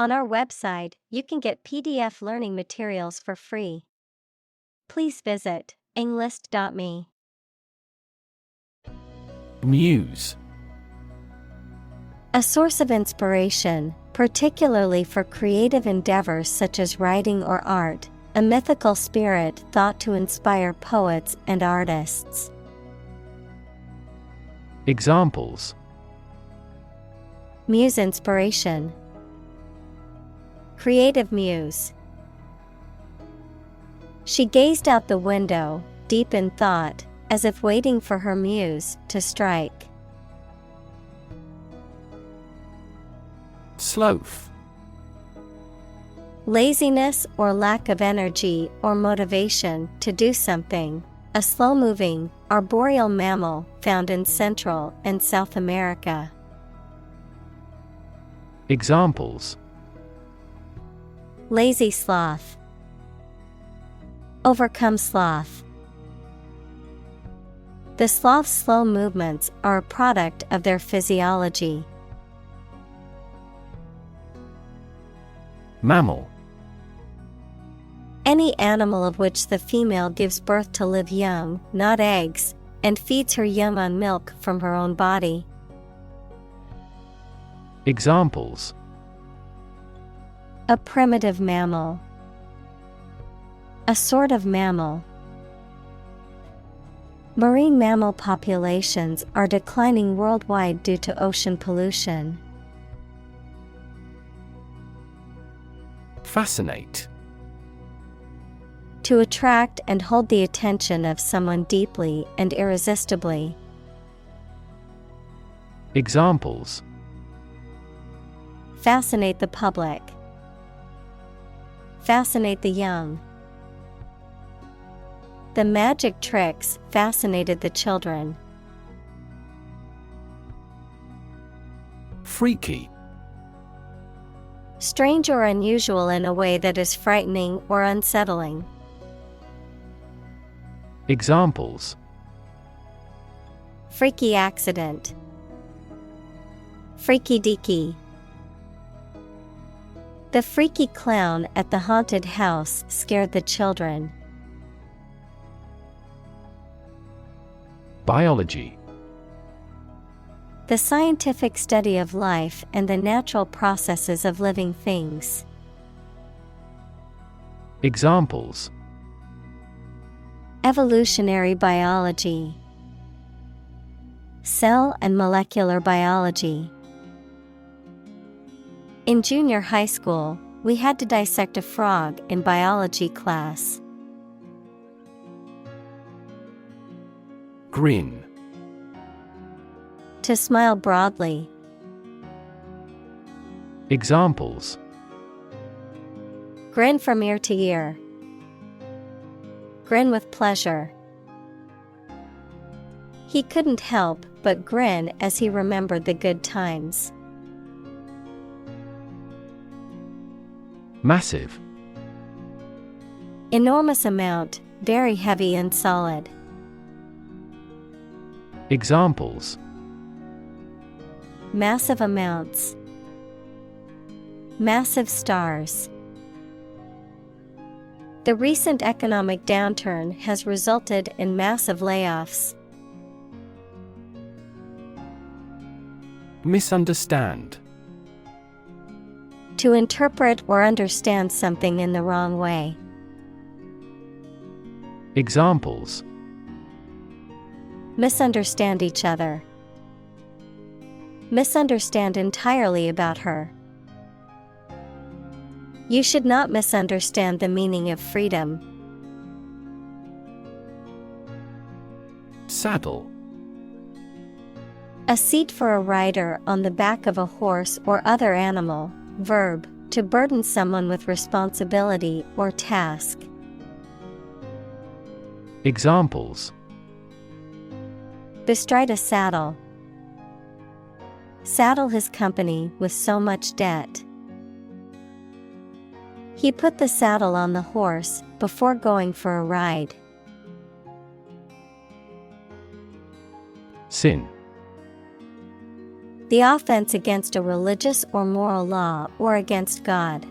On our website, you can get PDF learning materials for free. Please visit englist.me. Muse. A source of inspiration, particularly for creative endeavors such as writing or art, a mythical spirit thought to inspire poets and artists. Examples: Muse inspiration. Creative muse. She gazed out the window, deep in thought, as if waiting for her muse to strike. Sloth. Laziness or lack of energy or motivation to do something. A slow-moving, arboreal mammal found in Central and South America. Examples: Lazy sloth. Overcome sloth. The sloth's slow movements are a product of their physiology. Mammal. Any animal of which the female gives birth to live young, not eggs, and feeds her young on milk from her own body. Examples: A primitive mammal. A sort of mammal. Marine mammal populations are declining worldwide due to ocean pollution. Fascinate. To attract and hold the attention of someone deeply and irresistibly. Examples: Fascinate the public. Fascinate the young. The magic tricks fascinated the children. Freaky. Strange or unusual in a way that is frightening or unsettling. Examples: Freaky accident. Freaky deaky. The freaky clown at the haunted house scared the children. Biology. The scientific study of life and the natural processes of living things. Examples: Evolutionary biology. Cell and molecular biology. In junior high school, we had to dissect a frog in biology class. Grin. To smile broadly. Examples: Grin from ear to ear. Grin with pleasure. He couldn't help but grin as he remembered the good times. Massive. Enormous amount, very heavy and solid. Examples: Massive amounts. Massive stars. The recent economic downturn has resulted in massive layoffs. Misunderstand. To interpret or understand something in the wrong way. Examples: Misunderstand each other. Misunderstand entirely about her. You should not misunderstand the meaning of freedom. Saddle. A seat for a rider on the back of a horse or other animal. Verb, to burden someone with responsibility or task. Examples: Bestride a saddle. Saddle his company with so much debt. He put the saddle on the horse before going for a ride. Sin. The offense against a religious or moral law or against God.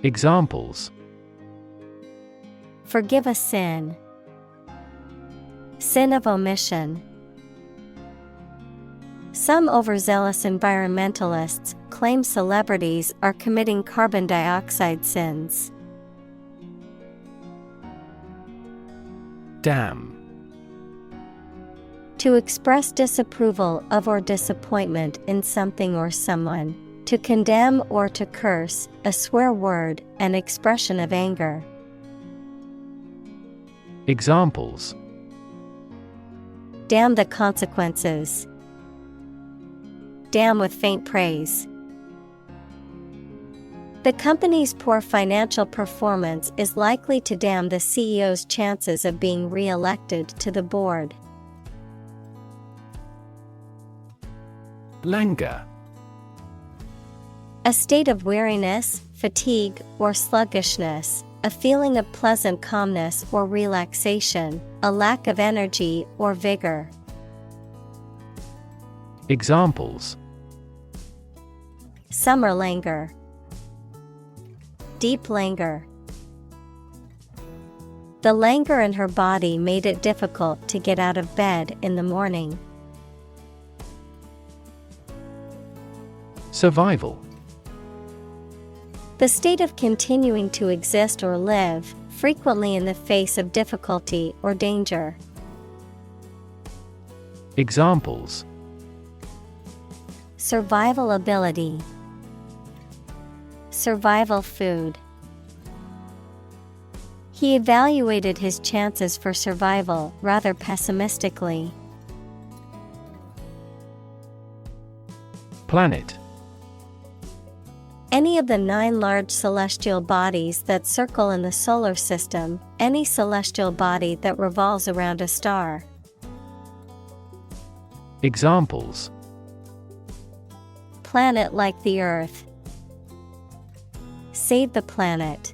Examples: Forgive a sin. Sin of omission. Some overzealous environmentalists claim celebrities are committing carbon dioxide sins. Damn. To express disapproval of or disappointment in something or someone. To condemn or to curse, a swear word, an expression of anger. Examples: Damn the consequences. Damn with faint praise. The company's poor financial performance is likely to damn the CEO's chances of being re-elected to the board. Languor. A state of weariness, fatigue, or sluggishness, a feeling of pleasant calmness or relaxation, a lack of energy or vigor. Examples: Summer languor. Deep languor. The languor in her body made it difficult to get out of bed in the morning. Survival. The state of continuing to exist or live, frequently in the face of difficulty or danger. Examples: Survival ability. Survival food. He evaluated his chances for survival rather pessimistically. Planet. Any of the 9 large celestial bodies that circle in the solar system, any celestial body that revolves around a star. Examples: Planet like the Earth. Save the planet.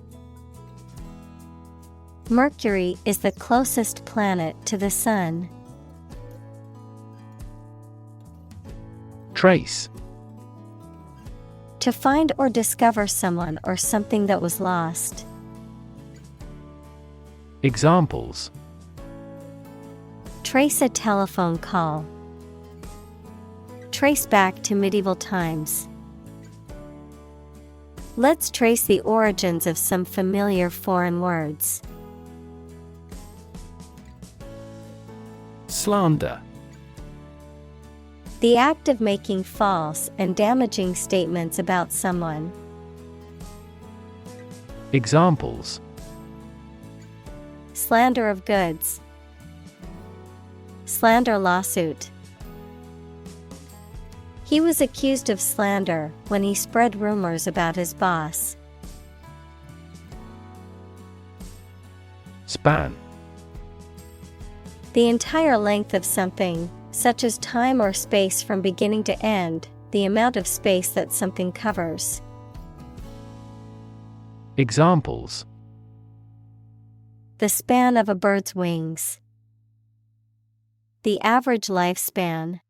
Mercury is the closest planet to the Sun. Trace. To find or discover someone or something that was lost. Examples: Trace a telephone call. Trace back to medieval times. Let's trace the origins of some familiar foreign words. Slander. The act of making false and damaging statements about someone. Examples: Slander of goods. Slander lawsuit. He was accused of slander when he spread rumors about his boss. Span. The entire length of something, such as time or space from beginning to end, the amount of space that something covers. Examples: The span of a bird's wings. The average lifespan.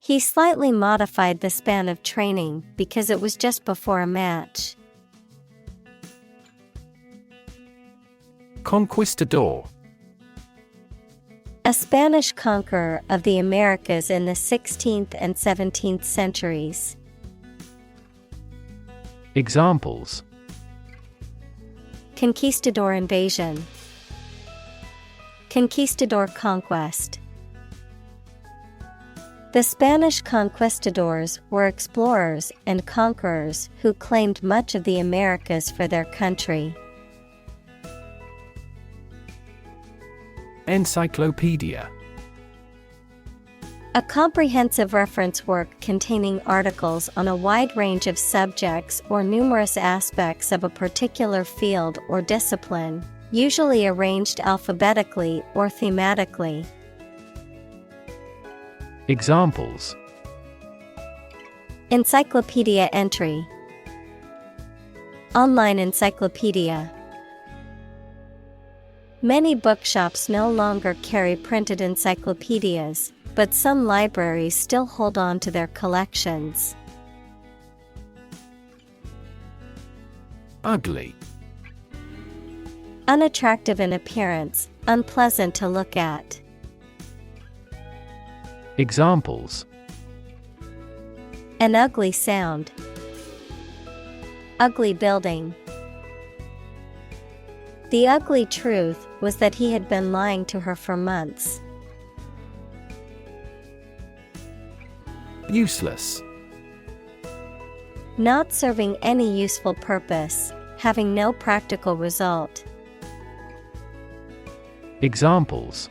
He slightly modified the span of training because it was just before a match. Conquistador. A Spanish conqueror of the Americas in the 16th and 17th centuries. Examples: Conquistador invasion. Conquistador conquest. The Spanish conquistadors were explorers and conquerors who claimed much of the Americas for their country. Encyclopedia. A comprehensive reference work containing articles on a wide range of subjects or numerous aspects of a particular field or discipline, usually arranged alphabetically or thematically. Examples: Encyclopedia entry. Online encyclopedia. Many bookshops no longer carry printed encyclopedias, but some libraries still hold on to their collections. Ugly. Unattractive in appearance, unpleasant to look at. Examples: An ugly sound. Ugly building. The ugly truth was that he had been lying to her for months. Useless. Not serving any useful purpose, having no practical result. Examples: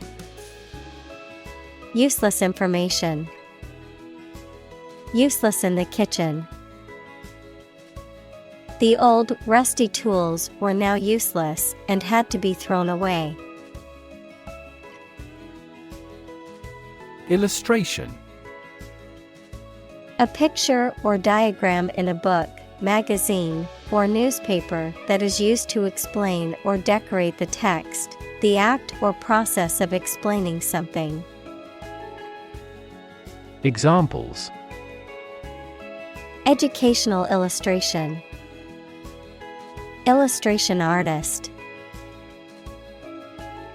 Useless information. Useless in the kitchen. The old, rusty tools were now useless and had to be thrown away. Illustration. A picture or diagram in a book, magazine, or newspaper that is used to explain or decorate the text, the act or process of explaining something. Examples: Educational illustration. Illustration artist.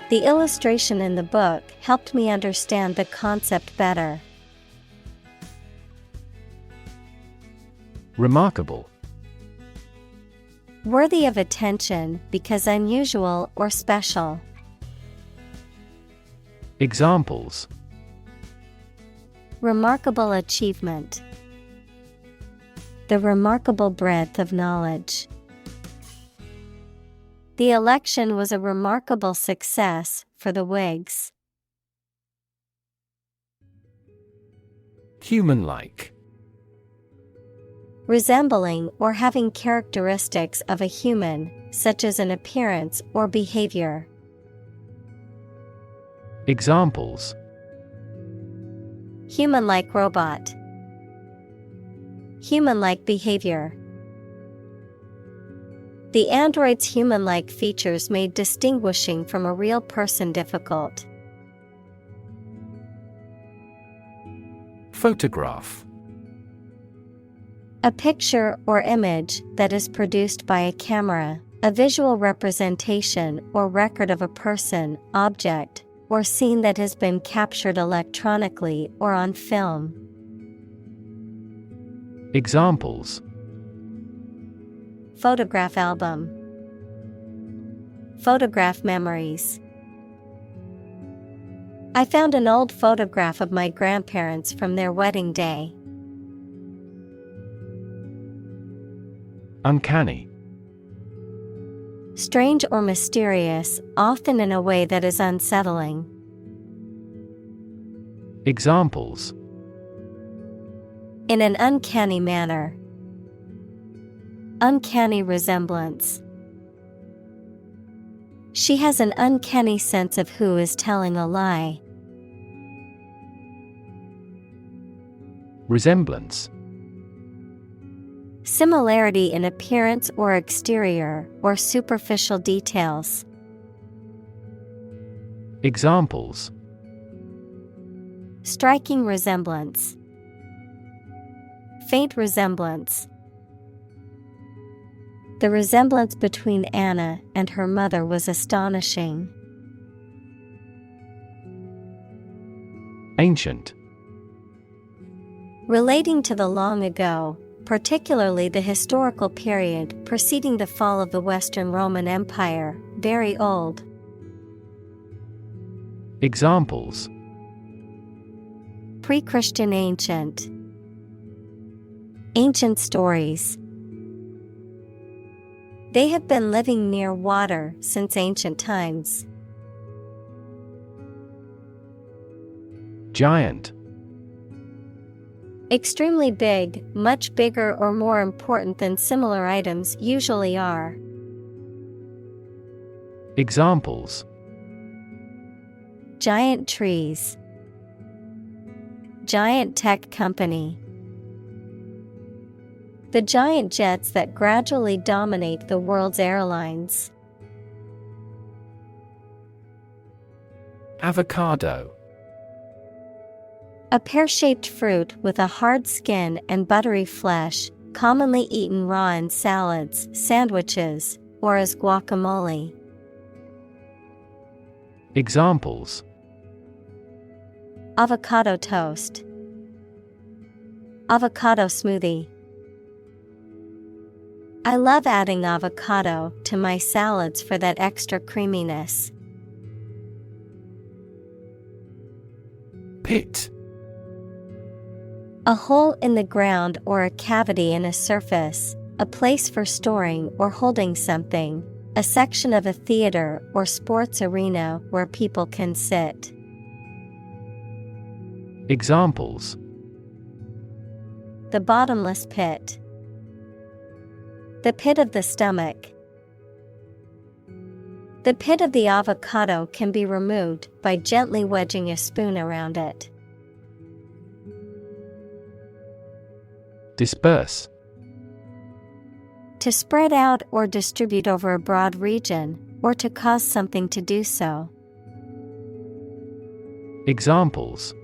The illustration in the book helped me understand the concept better. Remarkable. Worthy of attention because unusual or special. Examples: Remarkable achievement. The remarkable breadth of knowledge. The election was a remarkable success for the Whigs. Human-like. Resembling or having characteristics of a human, such as an appearance or behavior. Examples: Human-like robot. Human-like behavior. The android's human-like features made distinguishing from a real person difficult. Photograph. A picture or image that is produced by a camera, a visual representation or record of a person, object, or scene that has been captured electronically or on film. Examples: Photograph album. Photograph memories. I found an old photograph of my grandparents from their wedding day. Uncanny. Strange or mysterious, often in a way that is unsettling. Examples: In an uncanny manner. Uncanny resemblance. She has an uncanny sense of who is telling a lie. Resemblance. Similarity in appearance or exterior or superficial details. Examples: Striking resemblance. Faint resemblance. The resemblance between Anna and her mother was astonishing. Ancient. Relating to the long ago, particularly the historical period preceding the fall of the Western Roman Empire, very old. Examples: Pre-Christian ancient. Ancient stories. They have been living near water since ancient times. Giant. Extremely big, much bigger or more important than similar items usually are. Examples: Giant trees. Giant tech company. The giant jets that gradually dominate the world's airlines. Avocado. A pear-shaped fruit with a hard skin and buttery flesh, commonly eaten raw in salads, sandwiches, or as guacamole. Examples: Avocado toast. Avocado smoothie. I love adding avocado to my salads for that extra creaminess. Pit. A hole in the ground or a cavity in a surface, a place for storing or holding something, a section of a theater or sports arena where people can sit. Examples: The bottomless pit. The pit of the stomach. The pit of the avocado can be removed by gently wedging a spoon around it. Disperse. To spread out or distribute over a broad region, or to cause something to do so. Examples: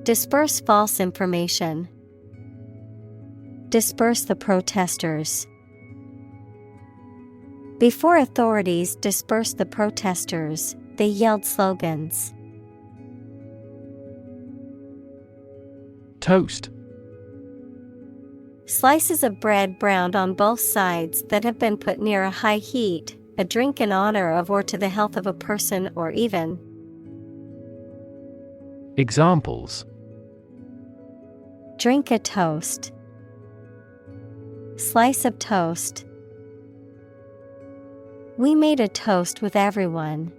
Disperse false information. Disperse the protesters. Before authorities dispersed the protesters, they yelled slogans. Toast. Slices of bread browned on both sides that have been put near a high heat, a drink in honor of or to the health of a person or even. Examples: Drink a toast. Slice of toast. We made a toast with everyone.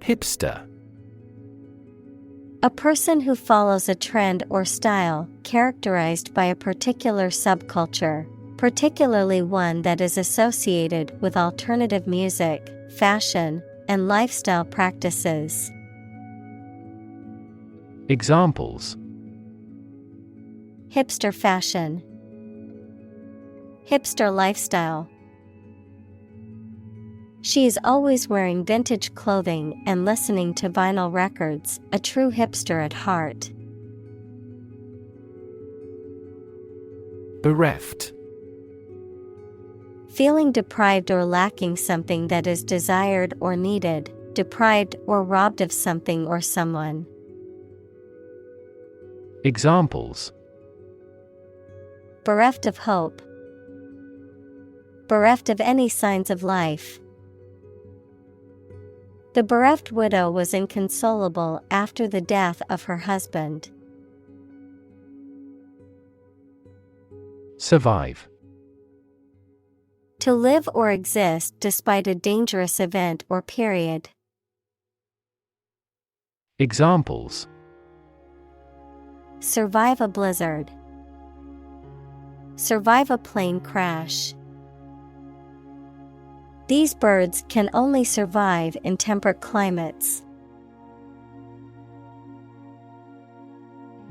Hipster. A person who follows a trend or style characterized by a particular subculture, particularly one that is associated with alternative music, fashion, and lifestyle practices. Examples: Hipster fashion. Hipster lifestyle. She is always wearing vintage clothing and listening to vinyl records, a true hipster at heart. Bereft. Feeling deprived or lacking something that is desired or needed, deprived or robbed of something or someone. Examples: Bereft of hope. Bereft of any signs of life. The bereft widow was inconsolable after the death of her husband. Survive. To live or exist despite a dangerous event or period. Examples: Survive a blizzard. Survive a plane crash. These birds can only survive in temperate climates.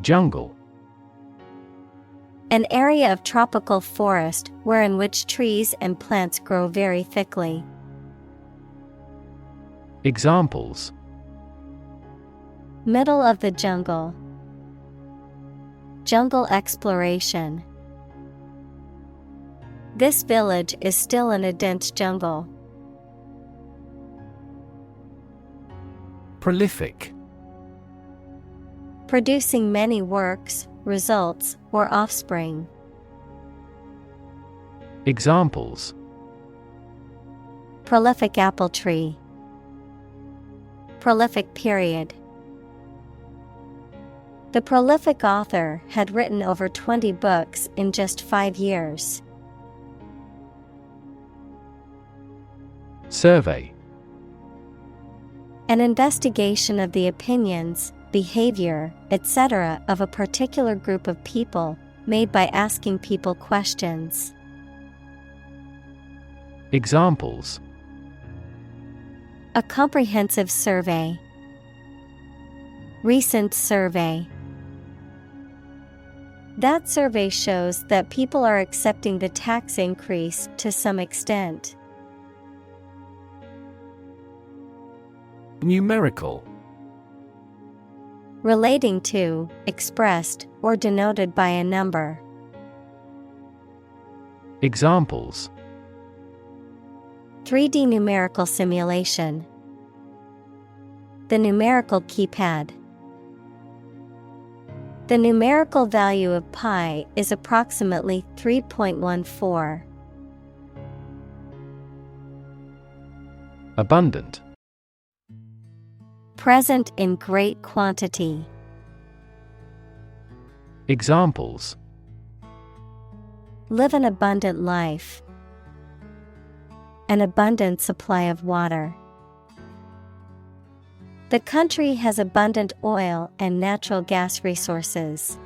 Jungle. An area of tropical forest wherein which trees and plants grow very thickly. Examples: Middle of the jungle. Jungle exploration. This village is still in a dense jungle. Prolific. Producing many works, results, or offspring. Examples: Prolific apple tree. Prolific period. The prolific author had written over 20 books in just 5 years. Survey. An investigation of the opinions, behavior, etc. of a particular group of people, made by asking people questions. Examples: A comprehensive survey. Recent survey. That survey shows that people are accepting the tax increase to some extent. Numerical. Relating to, expressed, or denoted by a number. Examples: 3D numerical simulation. The numerical keypad. The numerical value of pi is approximately 3.14. Abundant. Present in great quantity. Examples: Live an abundant life. An abundant supply of water. The country has abundant oil and natural gas resources.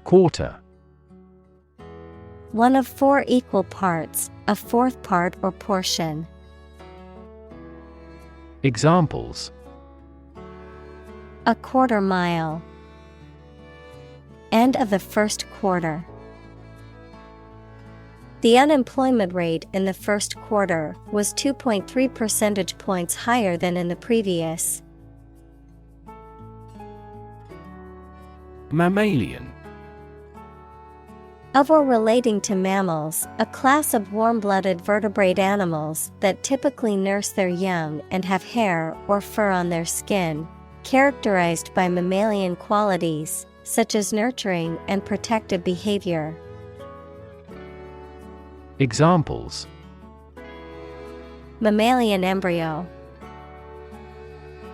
Quarter. One of 4 equal parts, a fourth part or portion. Examples: A quarter mile. End of the first quarter. The unemployment rate in the first quarter was 2.3 percentage points higher than in the previous. Mammalian. Of or relating to mammals, a class of warm-blooded vertebrate animals that typically nurse their young and have hair or fur on their skin, characterized by mammalian qualities, such as nurturing and protective behavior. Examples: Mammalian embryo.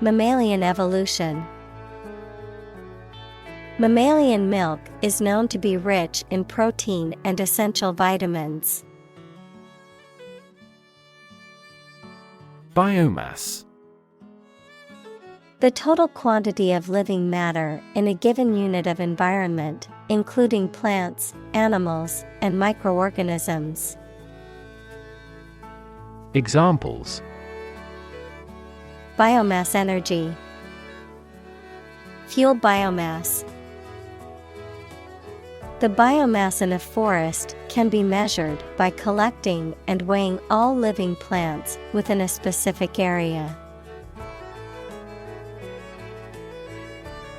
Mammalian evolution. Mammalian milk is known to be rich in protein and essential vitamins. Biomass. The total quantity of living matter in a given unit of environment, including plants, animals, and microorganisms. Examples: Biomass energy. Fuel biomass. The biomass in a forest can be measured by collecting and weighing all living plants within a specific area.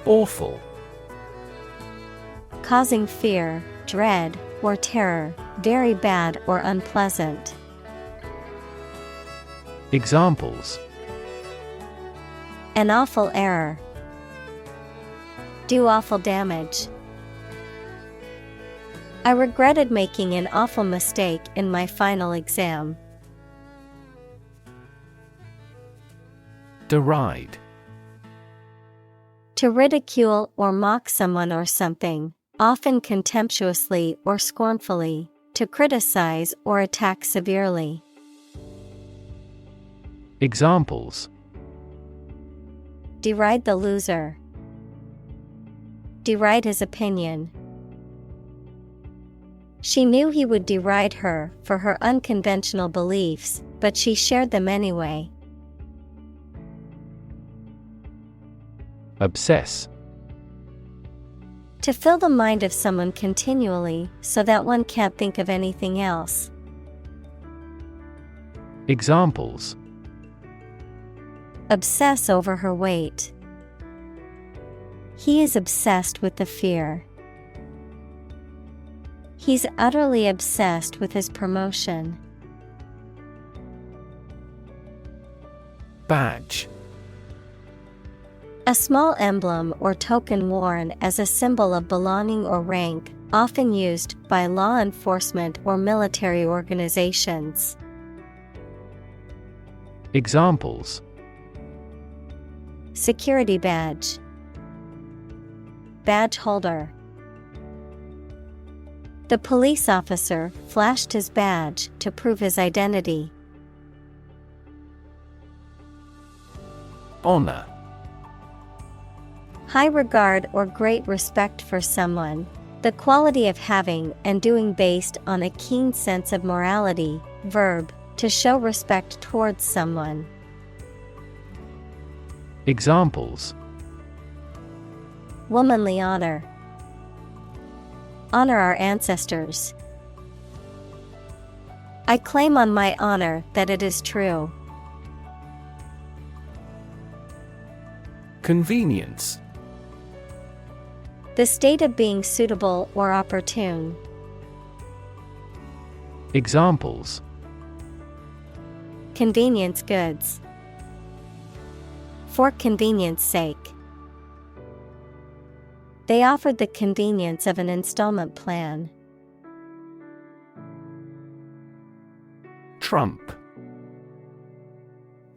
Awful. Causing fear, dread, or terror, very bad or unpleasant. Examples: An awful error. Do awful damage. I regretted making an awful mistake in my final exam. Deride. To ridicule or mock someone or something, often contemptuously or scornfully, to criticize or attack severely. Examples: Deride the loser. Deride his opinion. She knew he would deride her for her unconventional beliefs, but she shared them anyway. Obsess. To fill the mind of someone continually so that one can't think of anything else. Examples: Obsess over her weight. He is obsessed with the fear. He's utterly obsessed with his promotion. Badge. A small emblem or token worn as a symbol of belonging or rank, often used by law enforcement or military organizations. Examples: Security badge. Badge holder. The police officer flashed his badge to prove his identity. Honor. High regard or great respect for someone, the quality of having and doing based on a keen sense of morality. Verb, to show respect towards someone. Examples: Womanly honor. Honor our ancestors. I claim on my honor that it is true. Convenience. The state of being suitable or opportune. Examples: Convenience goods. For convenience sake. They offered the convenience of an installment plan. Trump.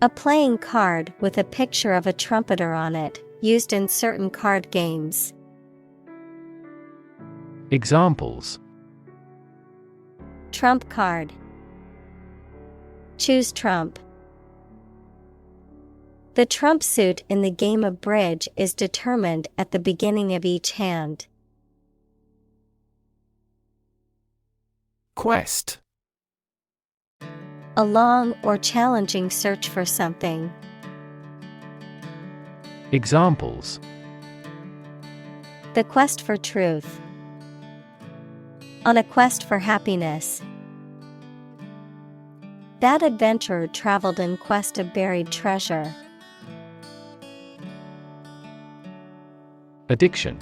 A playing card with a picture of a trumpeter on it, used in certain card games. Examples: Trump card. Choose Trump. The trump suit in the game of bridge is determined at the beginning of each hand. Quest. A long or challenging search for something. Examples: The quest for truth. On a quest for happiness. That adventurer traveled in quest of buried treasure. Addiction.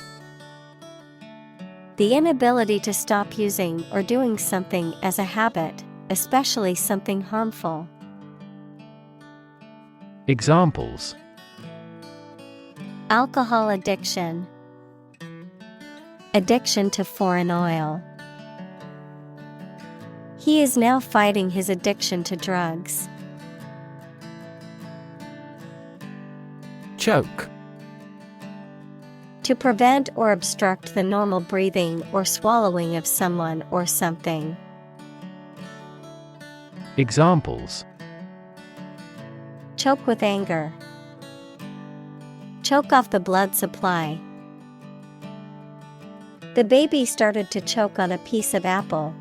The inability to stop using or doing something as a habit, especially something harmful. Examples: Alcohol addiction. Addiction to foreign oil. He is now fighting his addiction to drugs. Choke. To prevent or obstruct the normal breathing or swallowing of someone or something. Examples: Choke with anger. Choke off the blood supply. The baby started to choke on a piece of apple.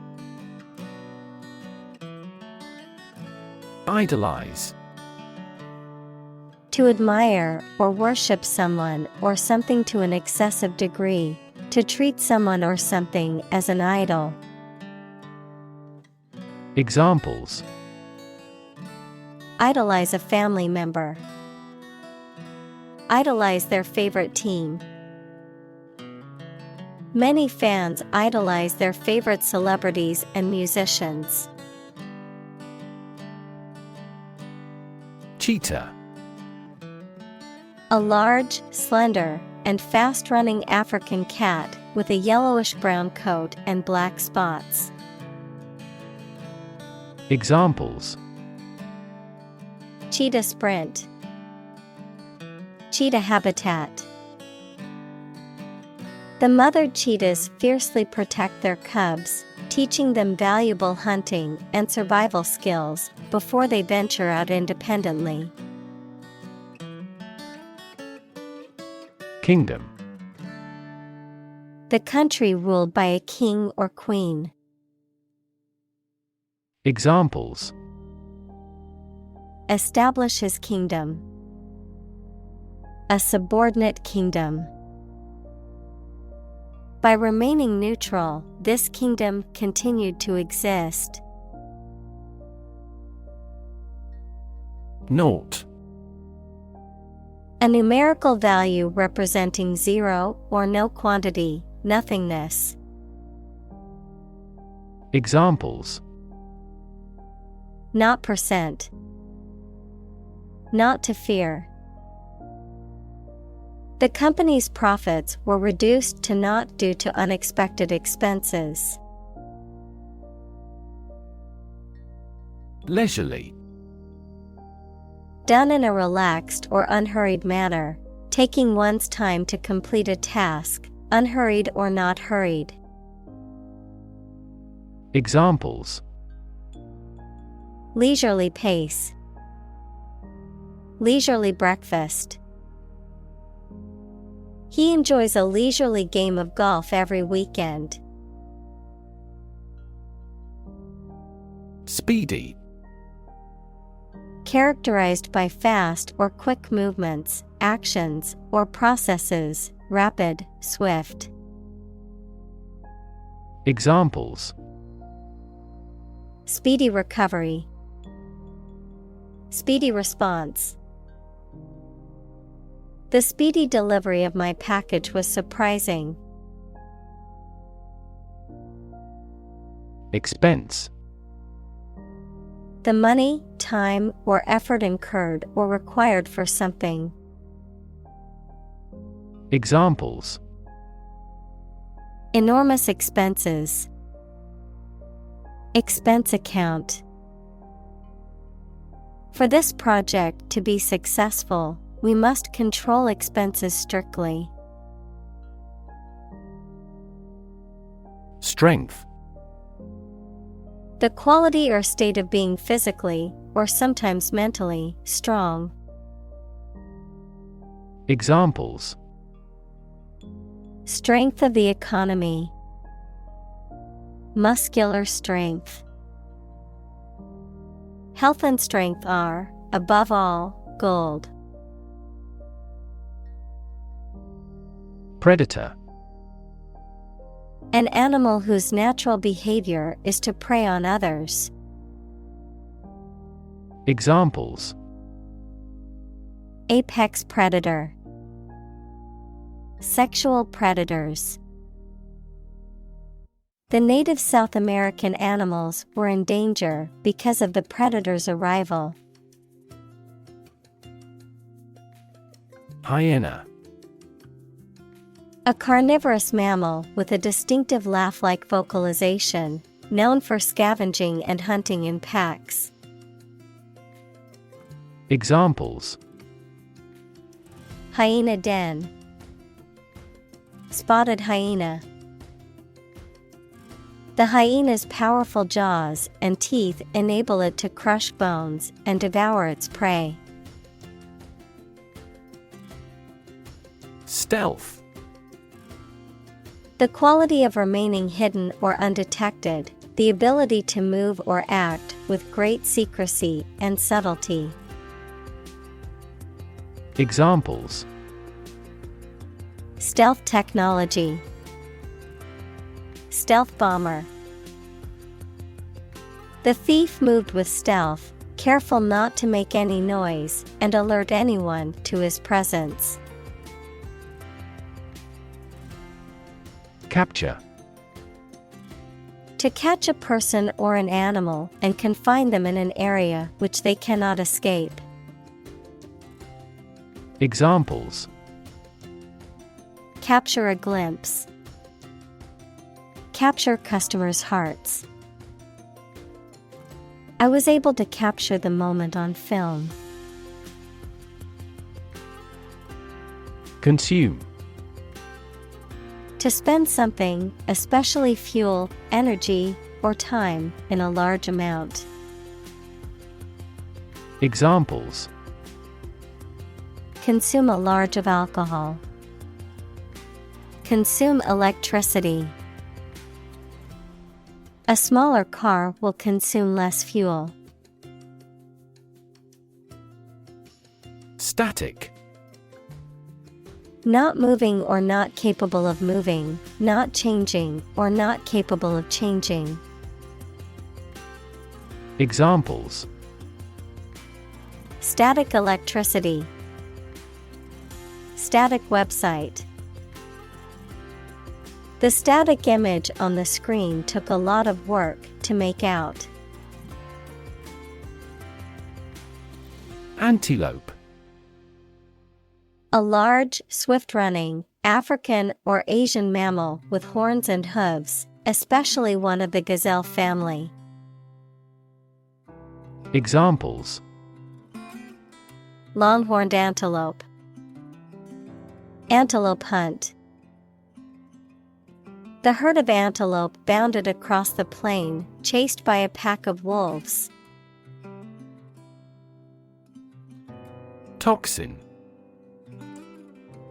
Idolize. To admire or worship someone or something to an excessive degree, to treat someone or something as an idol. Examples: Idolize a family member. Idolize their favorite team. Many fans idolize their favorite celebrities and musicians. Cheetah. A large, slender, and fast-running African cat with a yellowish-brown coat and black spots. Examples: Cheetah sprint. Cheetah habitat. The mother cheetahs fiercely protect their cubs, teaching them valuable hunting and survival skills before they venture out independently. Kingdom. The country ruled by a king or queen. Examples: Establish his kingdom. A subordinate kingdom. By remaining neutral, this kingdom continued to exist. Naught. A numerical value representing zero or no quantity, nothingness. Examples: Not percent. Not to fear. The company's profits were reduced to naught due to unexpected expenses. Leisurely. Done in a relaxed or unhurried manner, taking one's time to complete a task, unhurried or not hurried. Examples: Leisurely pace. Leisurely breakfast. He enjoys a leisurely game of golf every weekend. Speedy. Characterized by fast or quick movements, actions, or processes, rapid, swift. Examples: Speedy recovery. Speedy response. The speedy delivery of my package was surprising. Expense. The money, time, or effort incurred or required for something. Examples. Enormous expenses. Expense account. For this project to be successful, we must control expenses strictly. Strength. The quality or state of being physically, or sometimes mentally, strong. Examples. Strength of the economy. Muscular strength. Health and strength are, above all, gold. Predator. An animal whose natural behavior is to prey on others. Examples. Apex predator. Sexual predators. The native South American animals were in danger because of the predator's arrival. Hyena. A carnivorous mammal with a distinctive laugh-like vocalization, known for scavenging and hunting in packs. Examples. Hyena den. Spotted hyena. The hyena's powerful jaws and teeth enable it to crush bones and devour its prey. Stealth. The quality of remaining hidden or undetected, the ability to move or act with great secrecy and subtlety. Examples. Stealth technology. Stealth bomber. The thief moved with stealth, careful not to make any noise and alert anyone to his presence. Capture. To catch a person or an animal and confine them in an area which they cannot escape. Examples. Capture a glimpse. Capture customers' hearts. I was able to capture the moment on film. Consume. To spend something, especially fuel, energy, or time, in a large amount. Examples. Consume a large of alcohol. Consume electricity. A smaller car will consume less fuel. Static. Not moving or not capable of moving, not changing or not capable of changing. Examples. Static electricity. Static website. The static image on the screen took a lot of work to make out. Antelope. A large, swift-running, African or Asian mammal with horns and hooves, especially one of the gazelle family. Examples. Longhorned antelope. Antelope hunt. The herd of antelope bounded across the plain, chased by a pack of wolves. Toxin.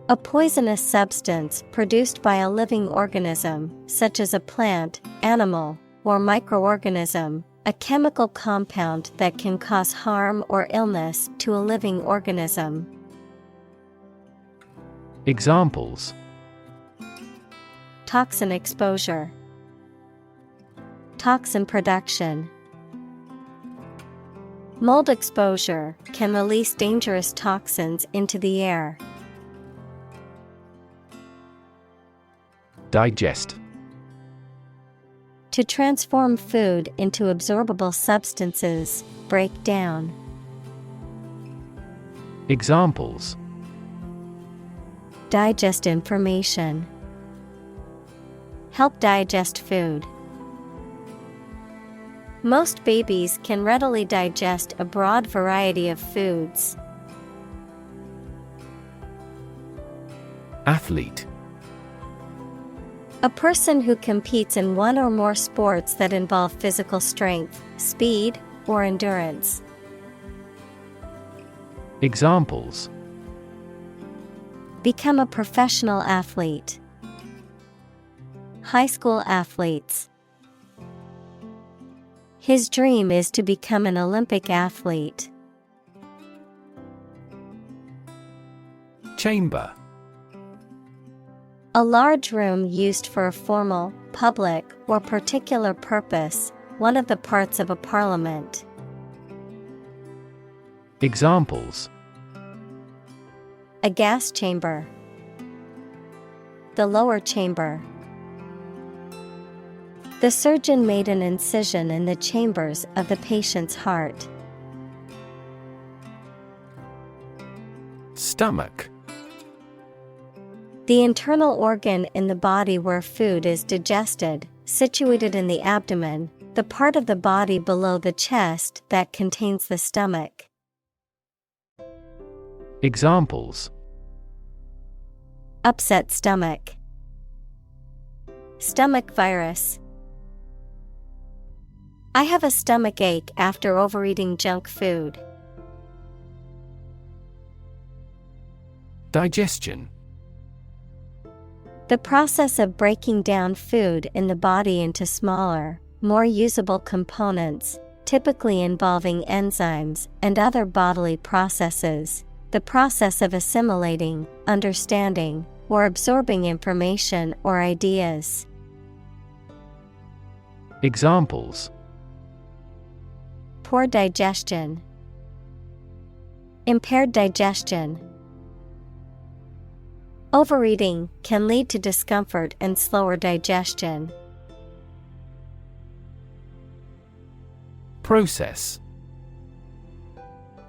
A poisonous substance produced by a living organism, such as a plant, animal, or microorganism, a chemical compound that can cause harm or illness to a living organism. Examples. Toxin exposure. Toxin production. Mold exposure can release dangerous toxins into the air. Digest. To transform food into absorbable substances, break down. Examples: Digest information. Help digest food. Most babies can readily digest a broad variety of foods. Athlete. A person who competes in one or more sports that involve physical strength, speed, or endurance. Examples: Become a professional athlete. High school athletes. His dream is to become an Olympic athlete. Chamber. A large room used for a formal, public, or particular purpose, one of the parts of a parliament. Examples: A gas chamber. The lower chamber. The surgeon made an incision in the chambers of the patient's heart. Stomach. The internal organ in the body where food is digested, situated in the abdomen, the part of the body below the chest that contains the stomach. Examples: Upset stomach. Stomach virus. I have a stomach ache after overeating junk food. Digestion. The process of breaking down food in the body into smaller, more usable components, typically involving enzymes and other bodily processes. The process of assimilating, understanding, or absorbing information or ideas. Examples: Poor digestion. Impaired digestion. Overeating can lead to discomfort and slower digestion. Process.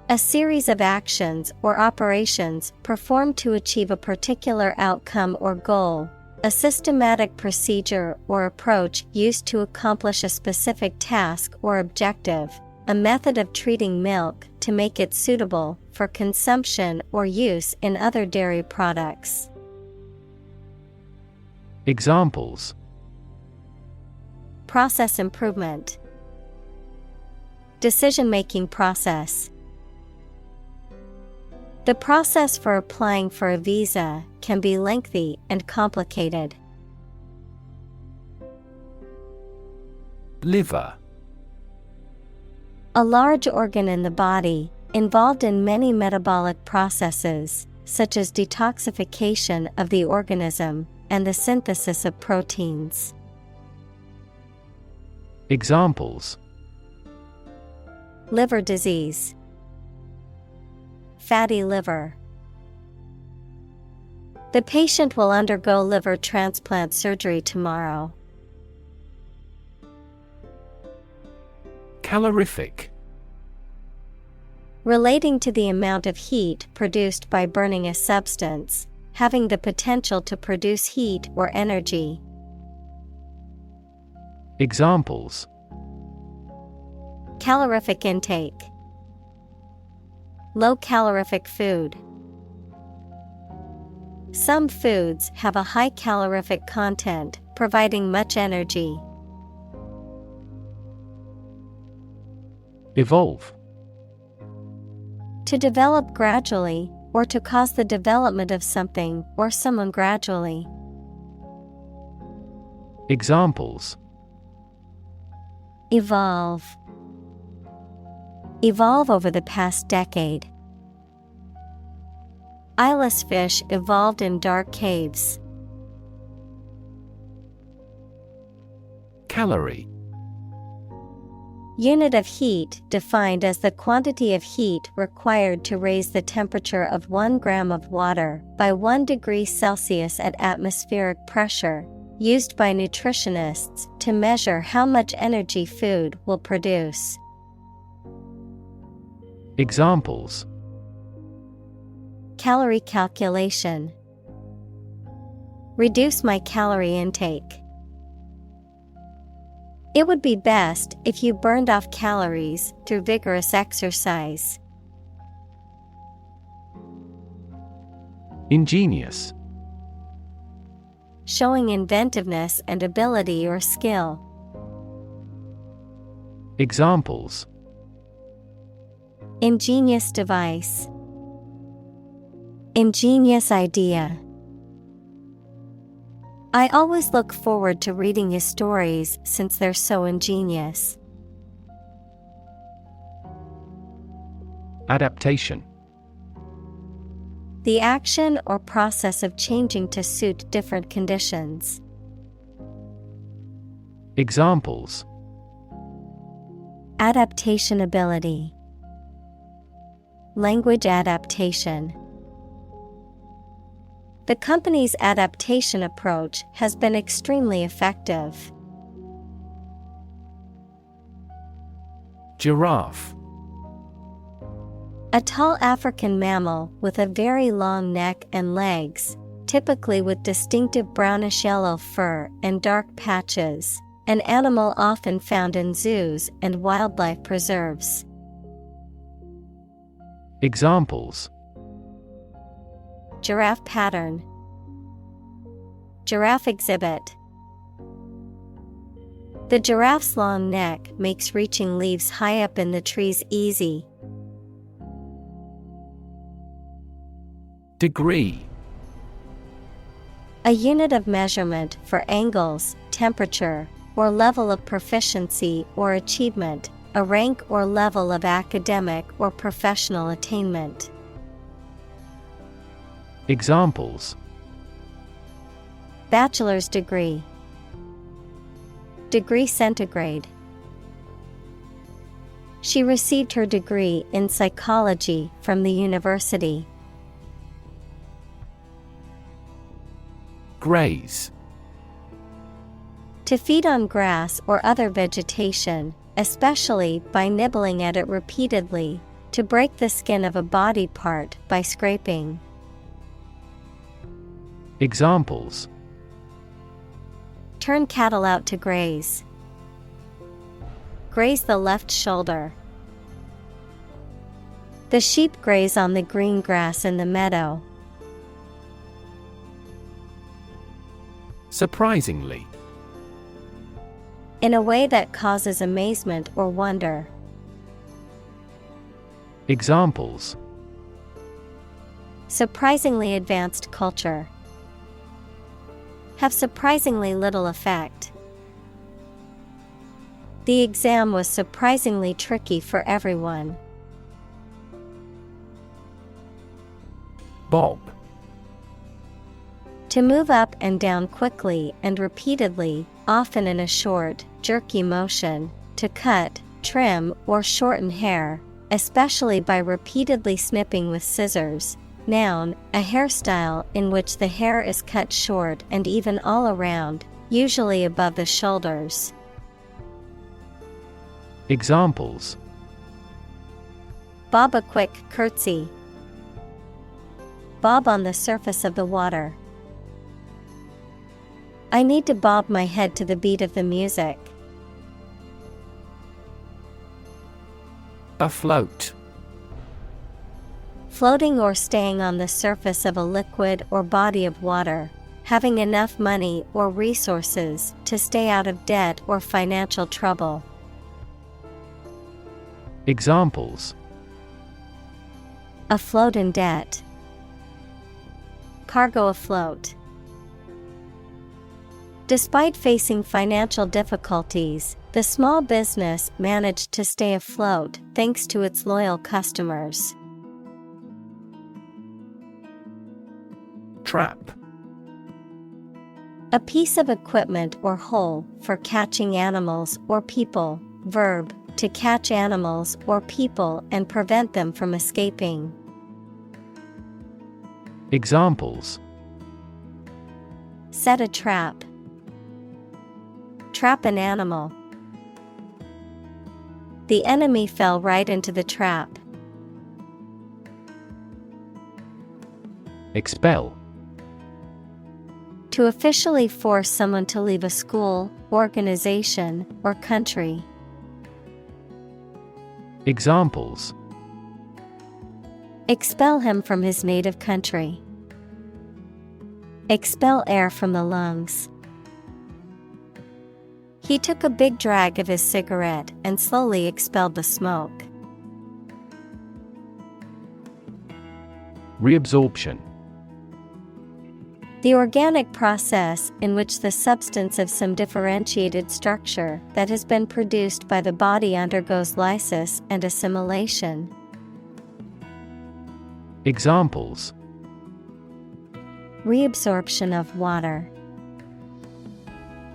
A series of actions or operations performed to achieve a particular outcome or goal. A systematic procedure or approach used to accomplish a specific task or objective. A method of treating milk to make it suitable for consumption or use in other dairy products. Examples: Process improvement. Decision-making process. The process for applying for a visa can be lengthy and complicated. Liver. A large organ in the body, involved in many metabolic processes, such as detoxification of the organism and the synthesis of proteins. Examples: Liver disease. Fatty liver. The patient will undergo liver transplant surgery tomorrow. Calorific. Relating to the amount of heat produced by burning a substance, having the potential to produce heat or energy. Examples: Calorific intake. Low calorific food. Some foods have a high calorific content, providing much energy. Evolve. To develop gradually, or to cause the development of something or someone gradually. Examples: Evolve. Evolve over the past decade. Eyeless fish evolved in dark caves. Calorie. Unit of heat defined as the quantity of heat required to raise the temperature of 1 gram of water by 1 degree Celsius at atmospheric pressure, used by nutritionists to measure how much energy food will produce. Examples: Calorie calculation. Reduce my calorie intake. It would be best if you burned off calories through vigorous exercise. Ingenious. Showing inventiveness and ability or skill. Examples: Ingenious device. Ingenious idea. I always look forward to reading his stories since they're so ingenious. Adaptation. The action or process of changing to suit different conditions. Examples: Adaptation ability. Language adaptation. The company's adaptation approach has been extremely effective. Giraffe. A tall African mammal with a very long neck and legs, typically with distinctive brownish-yellow fur and dark patches, an animal often found in zoos and wildlife preserves. Examples: Giraffe pattern. Giraffe exhibit. The giraffe's long neck makes reaching leaves high up in the trees easy. Degree. A unit of measurement for angles, temperature, or level of proficiency or achievement, a rank or level of academic or professional attainment. Examples: Bachelor's degree. Degree centigrade. She received her degree in psychology from the university. Graze. To feed on grass or other vegetation, especially by nibbling at it repeatedly, to break the skin of a body part by scraping. Examples: Turn cattle out to graze. Graze the left shoulder. The sheep graze on the green grass in the meadow. Surprisingly. In a way that causes amazement or wonder. Examples: Surprisingly advanced culture. Have surprisingly little effect. The exam was surprisingly tricky for everyone. Bob. To move up and down quickly and repeatedly, often in a short, jerky motion, to cut, trim, or shorten hair, especially by repeatedly snipping with scissors. Noun, a hairstyle in which the hair is cut short and even all around, usually above the shoulders. Examples: Bob a quick curtsy. Bob on the surface of the water. I need to bob my head to the beat of the music. Afloat. Floating or staying on the surface of a liquid or body of water, having enough money or resources to stay out of debt or financial trouble. Examples: Afloat in debt. Cargo afloat. Despite facing financial difficulties, the small business managed to stay afloat thanks to its loyal customers. Trap. A piece of equipment or hole for catching animals or people. Verb, to catch animals or people and prevent them from escaping. Examples: Set a trap. Trap an animal. The enemy fell right into the trap. Expel. To officially force someone to leave a school, organization, or country. Examples: Expel him from his native country. Expel air from the lungs. He took a big drag of his cigarette and slowly expelled the smoke. Reabsorption. The organic process in which the substance of some differentiated structure that has been produced by the body undergoes lysis and assimilation. Examples: Reabsorption of water.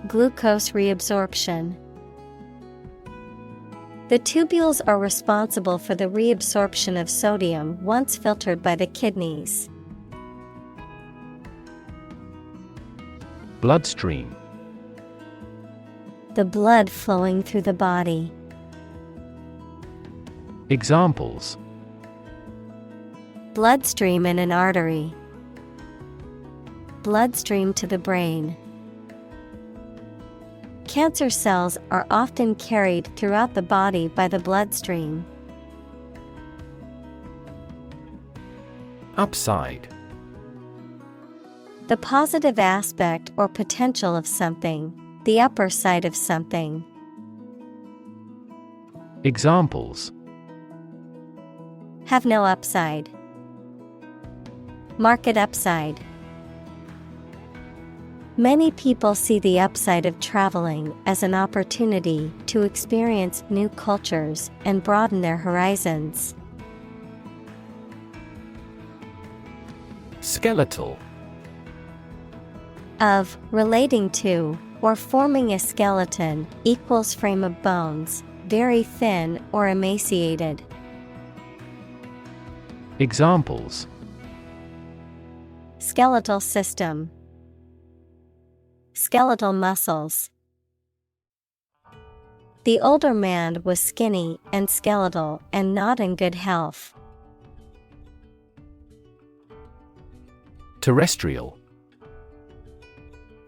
Glucose reabsorption. The tubules are responsible for the reabsorption of sodium once filtered by the kidneys. Bloodstream. The blood flowing through the body. Examples: Bloodstream in an artery. Bloodstream to the brain. Cancer cells are often carried throughout the body by the bloodstream. Upside. The positive aspect or potential of something, the upper side of something. Examples: Have no upside. Market upside. Many people see the upside of traveling as an opportunity to experience new cultures and broaden their horizons. Skeletal. Of, relating to, or forming a skeleton, equals frame of bones, very thin or emaciated. Examples: Skeletal system. Skeletal muscles. The older man was skinny and skeletal and not in good health. Terrestrial.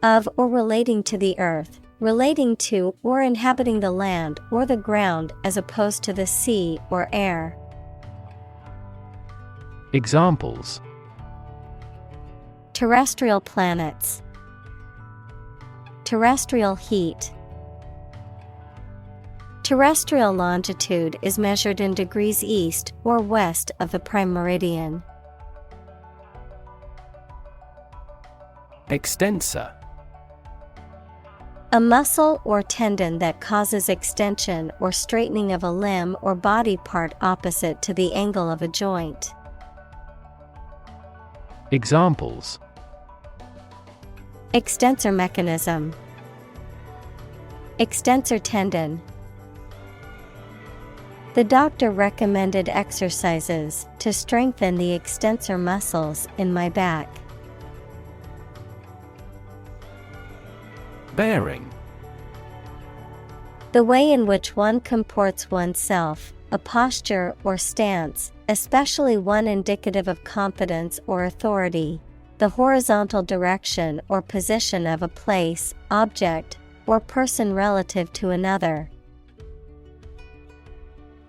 Of or relating to the earth, relating to or inhabiting the land or the ground as opposed to the sea or air. Examples: Terrestrial planets. Terrestrial heat. Terrestrial longitude is measured in degrees east or west of the prime meridian. Extensor. A muscle or tendon that causes extension or straightening of a limb or body part opposite to the angle of a joint. Examples: Extensor mechanism. Extensor tendon. The doctor recommended exercises to strengthen the extensor muscles in my back. Bearing. The way in which one comports oneself, a posture or stance, especially one indicative of confidence or authority, the horizontal direction or position of a place, object, or person relative to another.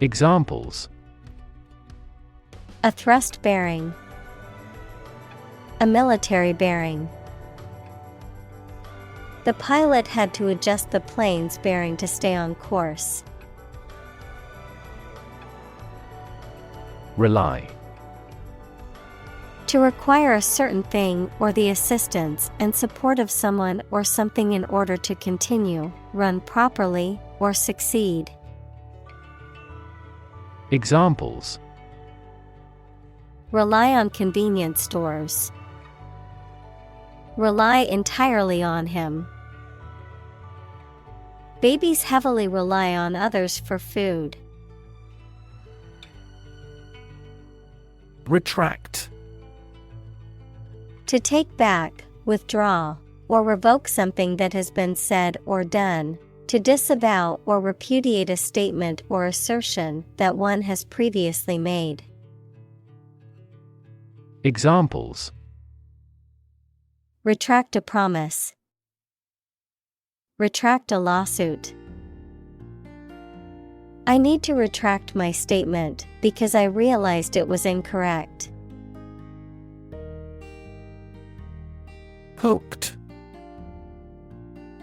Examples: A thrust bearing. A military bearing. The pilot had to adjust the plane's bearing to stay on course. Rely. To require a certain thing or the assistance and support of someone or something in order to continue, run properly, or succeed. Examples: Rely on convenience stores. Rely entirely on him. Babies heavily rely on others for food. Retract. To take back, withdraw, or revoke something that has been said or done. To disavow or repudiate a statement or assertion that one has previously made. Examples: Retract a promise. Retract a lawsuit. I need to retract my statement because I realized it was incorrect. Hooked.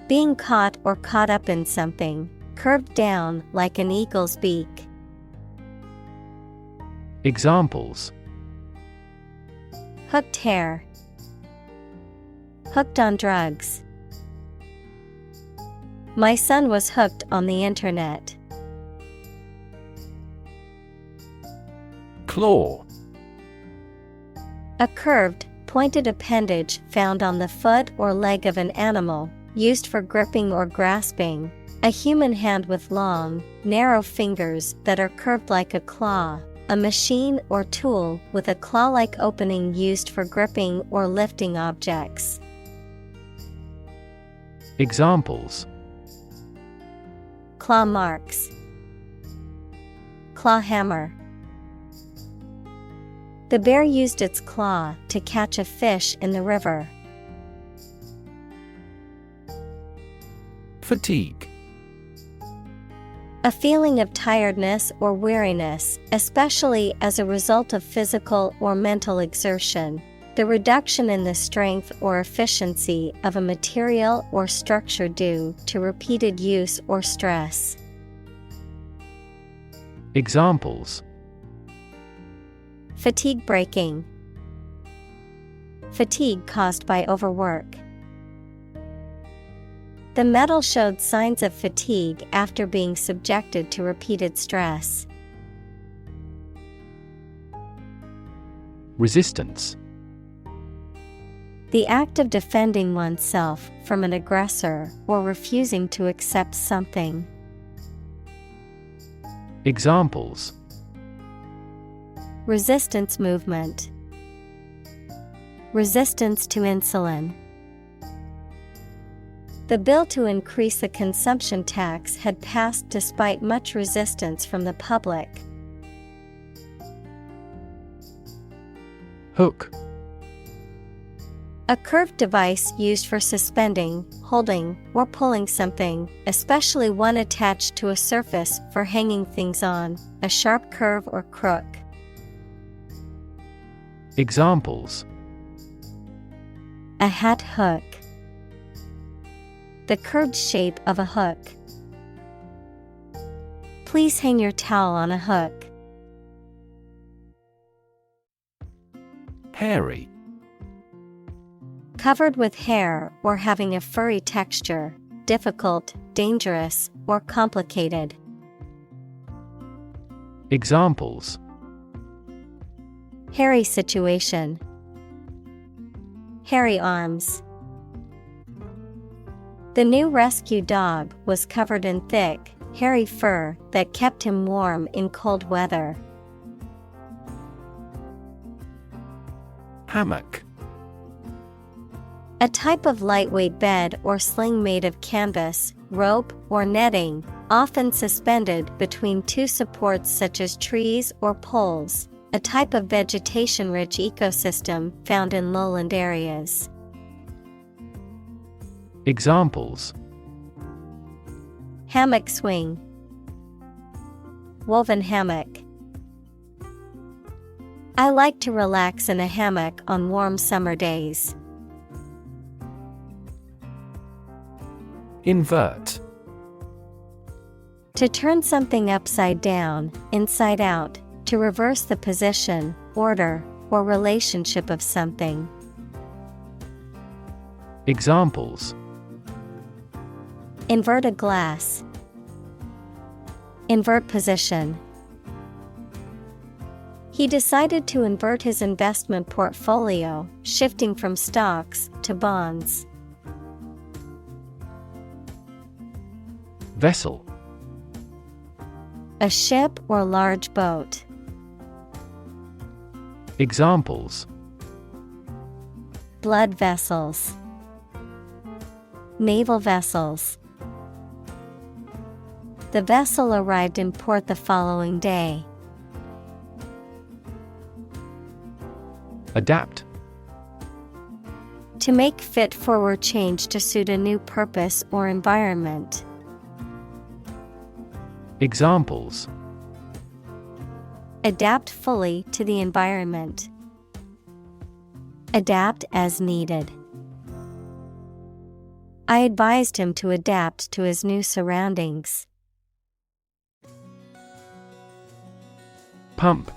Being caught or caught up in something, curved down like an eagle's beak. Examples: Hooked hair. Hooked on drugs. My son was hooked on the internet. Claw. A curved, pointed appendage found on the foot or leg of an animal, used for gripping or grasping. A human hand with long, narrow fingers that are curved like a claw. A machine or tool with a claw-like opening used for gripping or lifting objects. Examples: Claw marks. Claw hammer. The bear used its claw to catch a fish in the river. Fatigue. A feeling of tiredness or weariness, especially as a result of physical or mental exertion. The reduction in the strength or efficiency of a material or structure due to repeated use or stress. Examples: Fatigue breaking. Fatigue caused by overwork. The metal showed signs of fatigue after being subjected to repeated stress. Resistance. The act of defending oneself from an aggressor or refusing to accept something. Examples: Resistance movement. Resistance to insulin. The bill to increase the consumption tax had passed despite much resistance from the public. Hook. A curved device used for suspending, holding, or pulling something, especially one attached to a surface for hanging things on, a sharp curve or crook. Examples: A hat hook. The curved shape of a hook. Please hang your towel on a hook. Hairy. Covered with hair or having a furry texture, difficult, dangerous, or complicated. Examples: Hairy situation. Hairy arms. The new rescue dog was covered in thick, hairy fur that kept him warm in cold weather. Hammock. A type of lightweight bed or sling made of canvas, rope, or netting, often suspended between two supports such as trees or poles, a type of vegetation-rich ecosystem found in lowland areas. Examples: Hammock swing. Woven hammock. I like to relax in a hammock on warm summer days. Invert. To turn something upside down, inside out, to reverse the position, order, or relationship of something. Examples: Invert a glass. Invert position. He decided to invert his investment portfolio, shifting from stocks to bonds. Vessel. A ship or large boat. Examples: Blood vessels. Naval vessels. The vessel arrived in port the following day. Adapt. To make fit for or change to suit a new purpose or environment. Examples: Adapt fully to the environment. Adapt as needed. I advised him to adapt to his new surroundings. Pump.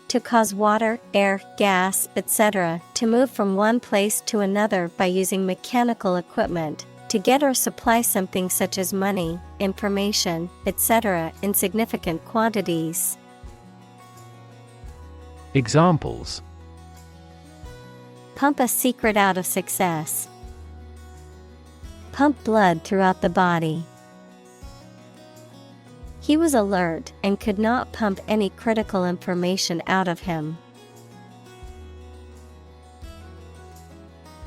To cause water, air, gas, etc. to move from one place to another by using mechanical equipment, to get or supply something such as money, information, etc. in significant quantities. Examples: Pump a secret out of success. Pump blood throughout the body. He was alert and could not pump any critical information out of him.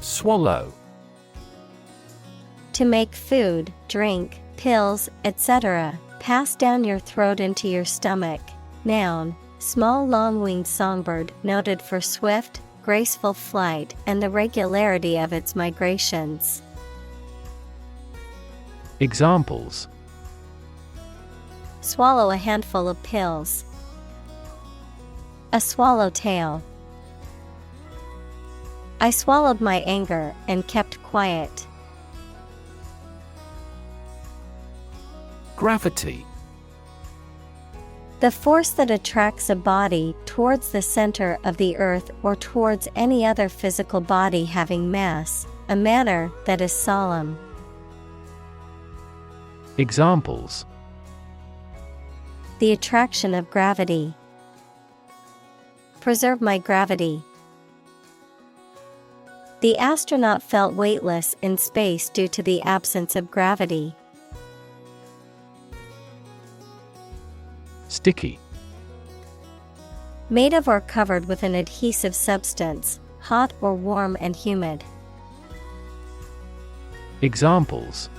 Swallow. To make food, drink, pills, etc. pass down your throat into your stomach. Noun, small long-winged songbird noted for swift, graceful flight and the regularity of its migrations. Examples: Swallow a handful of pills. A swallowtail. I swallowed my anger and kept quiet. Gravity. The force that attracts a body towards the center of the earth or towards any other physical body having mass, a manner that is solemn. Examples: The attraction of gravity. Preserve my gravity. The astronaut felt weightless in space due to the absence of gravity. Sticky. Made of or covered with an adhesive substance, hot or warm and humid. Examples: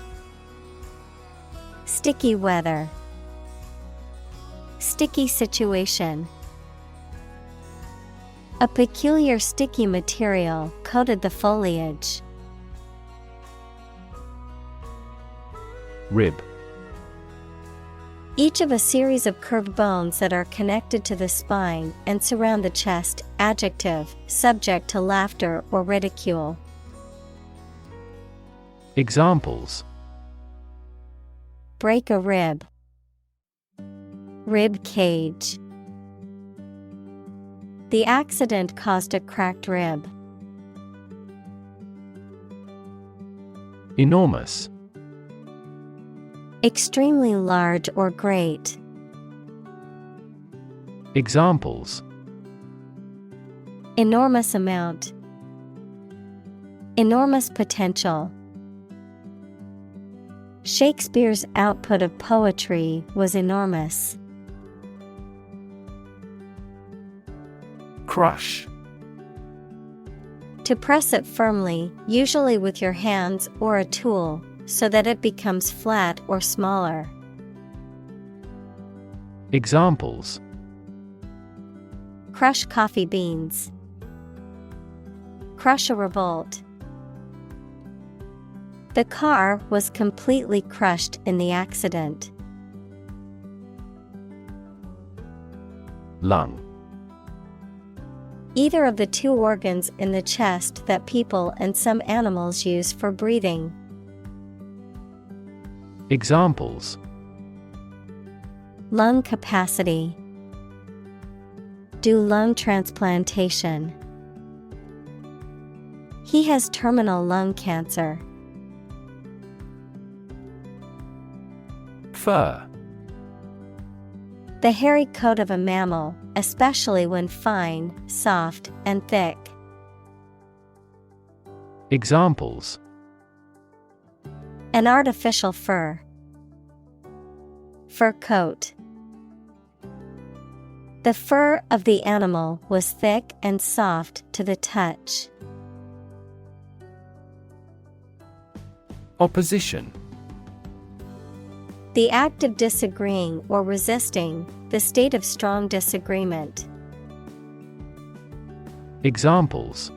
Sticky weather. Sticky situation. A peculiar sticky material coated the foliage. Rib. Each of a series of curved bones that are connected to the spine and surround the chest. Adjective, subject to laughter or ridicule. Examples: Break a rib. Rib cage. The accident caused a cracked rib. Enormous. Extremely large or great. Examples: Enormous amount. Enormous potential. Shakespeare's output of poetry was enormous. Crush. To press it firmly, usually with your hands or a tool, so that it becomes flat or smaller. Examples: Crush coffee beans. Crush a revolt. The car was completely crushed in the accident. Lung. Either of the two organs in the chest that people and some animals use for breathing. Examples: Lung capacity. Do lung transplantation. He has terminal lung cancer. Fur. The hairy coat of a mammal, especially when fine, soft, and thick. An artificial fur. Fur coat. The fur of the animal was thick and soft to the touch. Opposition. The act of disagreeing or resisting, the state of strong disagreement. Examples.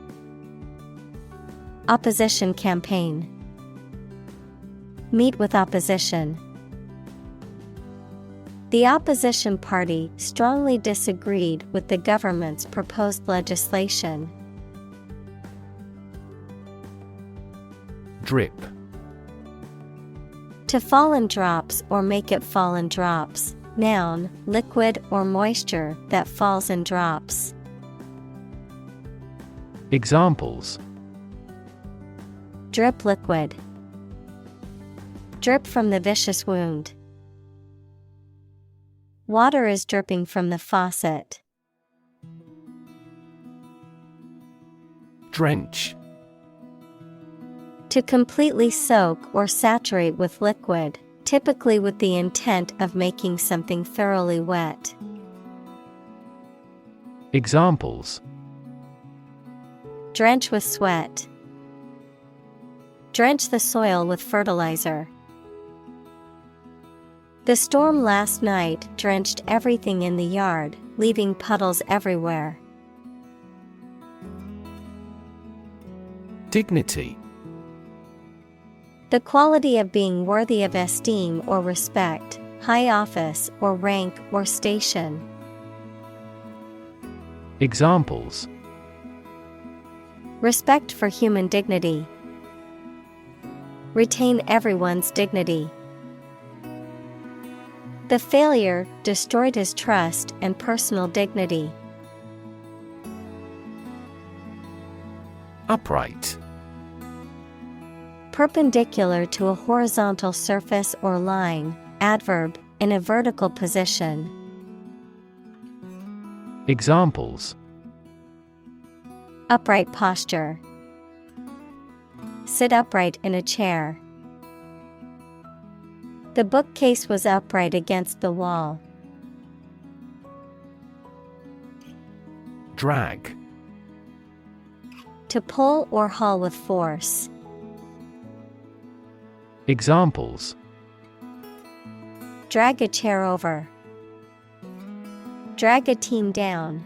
Opposition campaign. Meet with opposition. The opposition party strongly disagreed with the government's proposed legislation. Drip. To fall in drops or make it fall in drops. Noun, liquid or moisture that falls in drops. Examples. Drip liquid. Drip from the vicious wound. Water is dripping from the faucet. Drench. To completely soak or saturate with liquid, typically with the intent of making something thoroughly wet. Examples. Drench with sweat. Drench the soil with fertilizer. The storm last night drenched everything in the yard, leaving puddles everywhere. Dignity. The quality of being worthy of esteem or respect, high office or rank or station. Examples. Respect for human dignity. Retain everyone's dignity. The failure destroyed his trust and personal dignity. Upright. Perpendicular to a horizontal surface or line, adverb, in a vertical position. Examples. Upright posture. Sit upright in a chair. The bookcase was upright against the wall. Drag. To pull or haul with force. Examples. Drag a chair over. Drag a team down.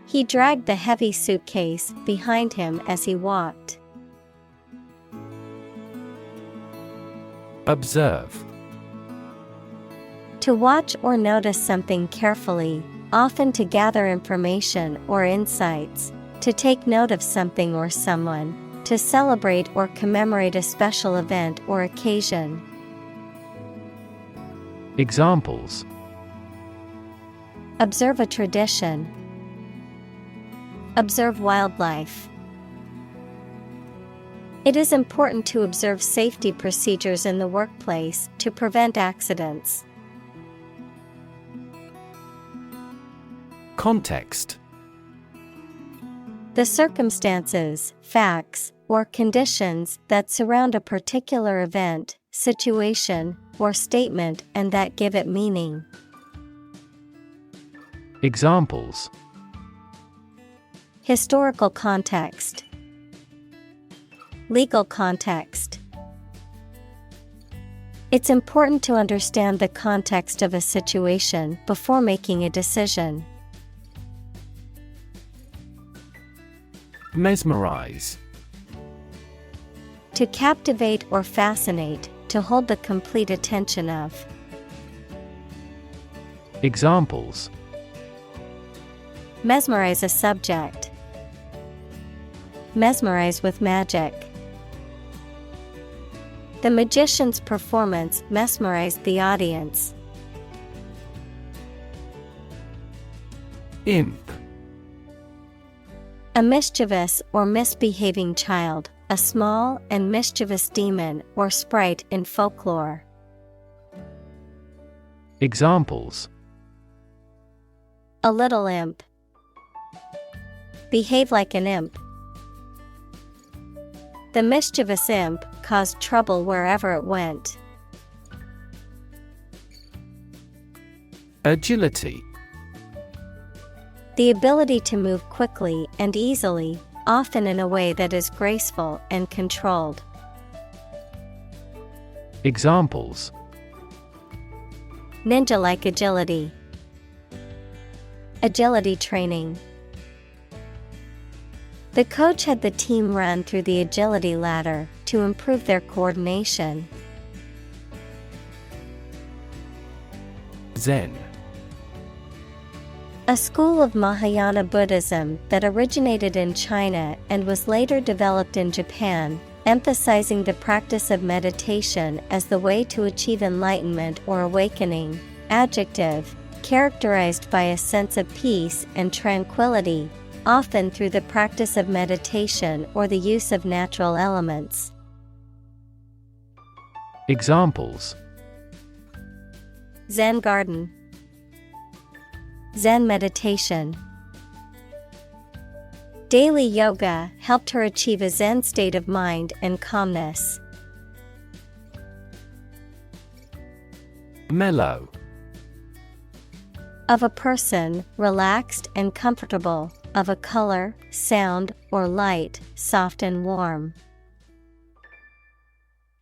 He dragged the heavy suitcase behind him as he walked. Observe. To watch or notice something carefully, often to gather information or insights, to take note of something or someone, to celebrate or commemorate a special event or occasion. Examples. Observe a tradition. Observe wildlife. It is important to observe safety procedures in the workplace to prevent accidents. Context. The circumstances, facts, or conditions that surround a particular event, situation, or statement and that give it meaning. Examples. Historical context. Legal context. It's important to understand the context of a situation before making a decision. Mesmerize. To captivate or fascinate, to hold the complete attention of. Examples. Mesmerize a subject. Mesmerize with magic. The magician's performance mesmerized the audience. Imp. A mischievous or misbehaving child, a small and mischievous demon or sprite in folklore. Examples. A little imp. Behave like an imp. The mischievous imp caused trouble wherever it went. Agility. The ability to move quickly and easily, often in a way that is graceful and controlled. Examples: Ninja-like agility. Agility training. The coach had the team run through the agility ladder to improve their coordination. Zen. A school of Mahayana Buddhism that originated in China and was later developed in Japan, emphasizing the practice of meditation as the way to achieve enlightenment or awakening. Adjective, characterized by a sense of peace and tranquility, often through the practice of meditation or the use of natural elements. Examples: Zen garden. Zen meditation. Daily yoga helped her achieve a Zen state of mind and calmness. Mellow. Of a person, relaxed and comfortable, of a color, sound, or light, soft and warm.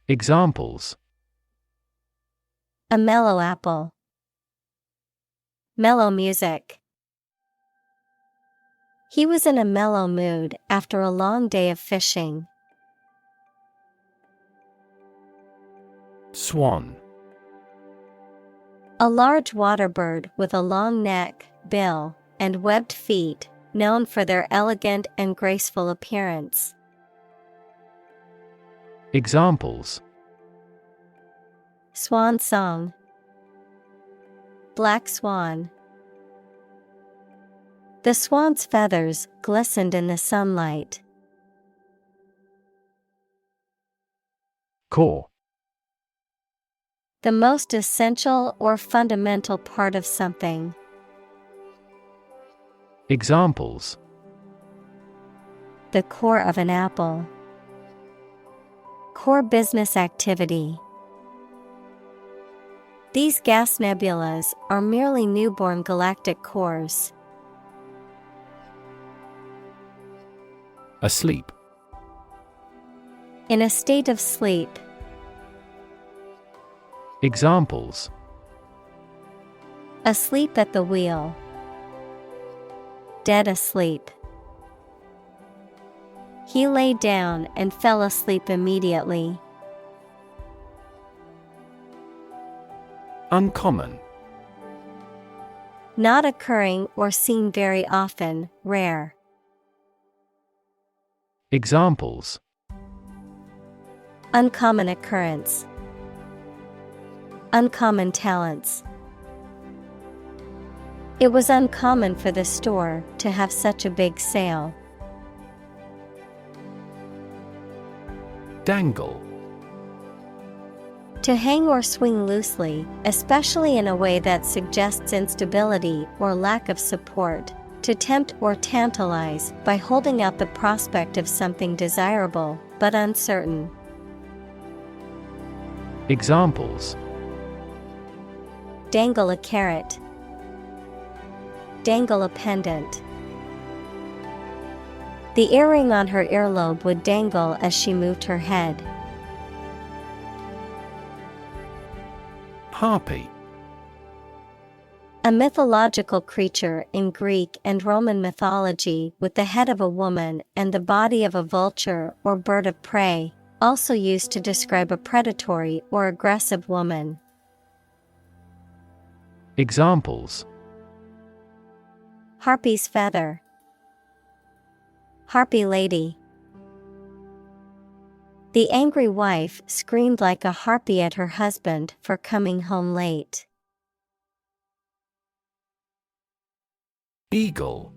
Examples: A mellow apple. Mellow music. He was in a mellow mood after a long day of fishing. Swan. A large water bird with a long neck, bill, and webbed feet, known for their elegant and graceful appearance. Examples: Swan song. Black swan. The swan's feathers glistened in the sunlight. Core. The most essential or fundamental part of something. Examples: The core of an apple. Core business activity. These gas nebulas are merely newborn galactic cores. Asleep. In a state of sleep. Examples: Asleep at the wheel. Dead asleep. He lay down and fell asleep immediately. Uncommon. Not occurring or seen very often, rare. Examples: Uncommon occurrence. Uncommon talents. It was uncommon for the store to have such a big sale. Dangle. To hang or swing loosely, especially in a way that suggests instability or lack of support. To tempt or tantalize by holding out the prospect of something desirable, but uncertain. Examples: Dangle a carrot. Dangle a pendant. The earring on her earlobe would dangle as she moved her head. Harpy. A mythological creature in Greek and Roman mythology with the head of a woman and the body of a vulture or bird of prey, also used to describe a predatory or aggressive woman. Examples: Harpy's feather. Harpy lady. The angry wife screamed like a harpy at her husband for coming home late. Eagle.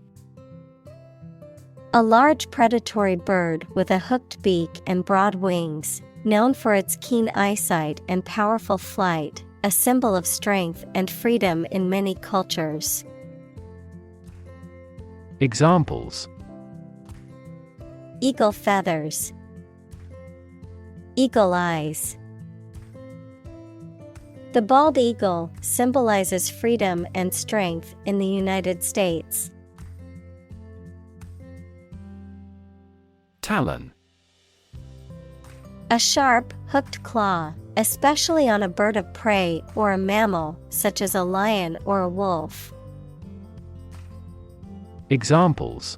A large predatory bird with a hooked beak and broad wings, known for its keen eyesight and powerful flight, a symbol of strength and freedom in many cultures. Examples: Eagle feathers. Eagle eyes. The bald eagle symbolizes freedom and strength in the United States. Talon. A sharp, hooked claw, especially on a bird of prey or a mammal, such as a lion or a wolf. Examples: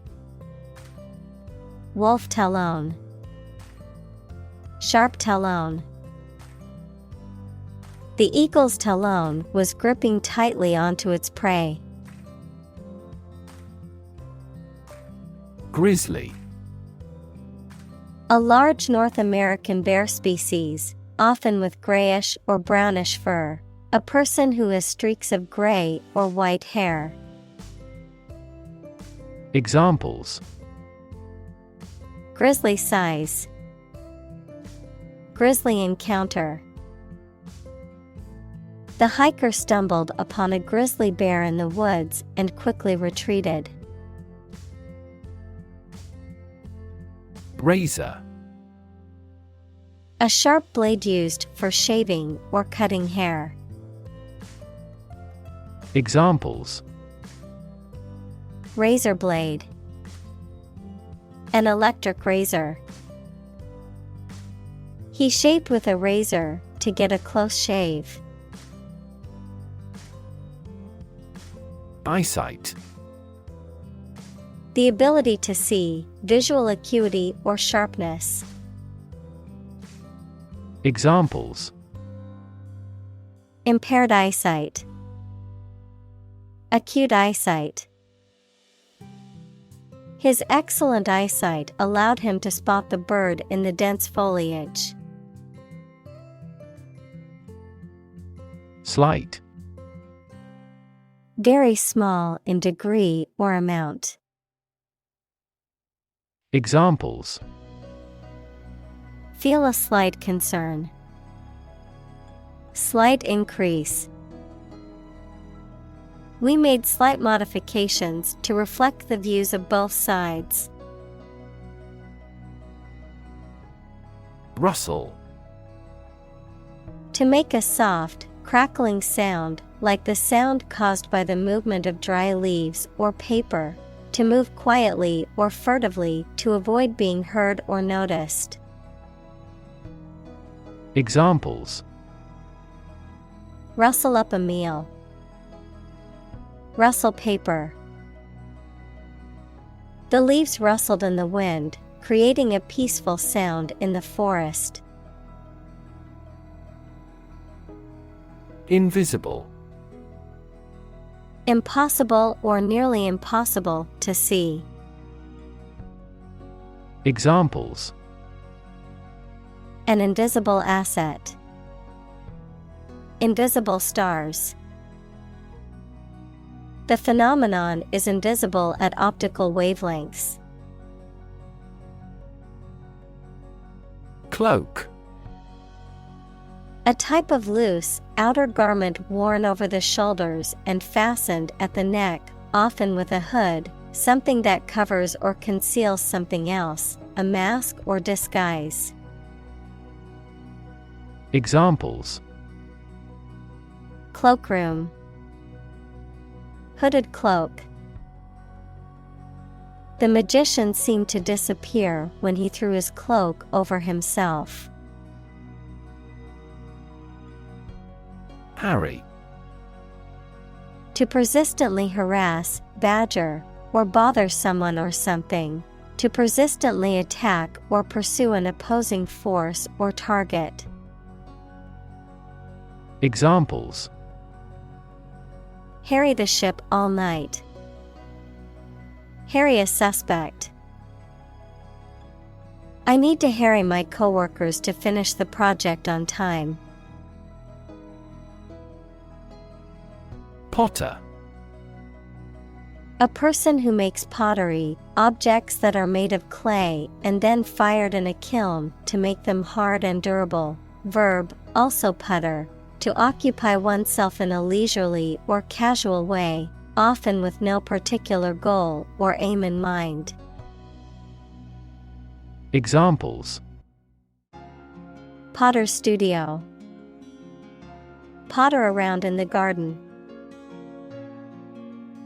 Wolf talon, sharp talon. The eagle's talon was gripping tightly onto its prey. Grizzly. A large North American bear species, often with grayish or brownish fur. A person who has streaks of gray or white hair. Examples: Grizzly size, grisly encounter. The hiker stumbled upon a grizzly bear in the woods and quickly retreated. Razor. A sharp blade used for shaving or cutting hair. Examples: Razor blade, an electric razor. He shaved with a razor to get a close shave. Eyesight. The ability to see, visual acuity or sharpness. Examples: Impaired eyesight, acute eyesight. His excellent eyesight allowed him to spot the bird in the dense foliage. Slight. Very small in degree or amount. Examples: Feel a slight concern. Slight increase. We made slight modifications to reflect the views of both sides. Rustle. To make a soft, crackling sound, like the sound caused by the movement of dry leaves or paper. To move quietly or furtively to avoid being heard or noticed. Examples: Rustle up a meal. Rustle paper. The leaves rustled in the wind, creating a peaceful sound in the forest. Invisible. Impossible or nearly impossible to see. Examples: An invisible asset. Invisible stars. The phenomenon is invisible at optical wavelengths. Cloak. A type of loose, outer garment worn over the shoulders and fastened at the neck, often with a hood, something that covers or conceals something else, a mask or disguise. Examples: Cloakroom. Hooded cloak. The magician seemed to disappear when he threw his cloak over himself. Harry. To persistently harass, badger, or bother someone or something. To persistently attack or pursue an opposing force or target. Examples: Harry the ship all night. Harry a suspect. I need to harry my coworkers to finish the project on time. Potter. A person who makes pottery, objects that are made of clay and then fired in a kiln to make them hard and durable. Verb, also putter, to occupy oneself in a leisurely or casual way, often with no particular goal or aim in mind. Examples: Potter's studio. Potter around in the garden.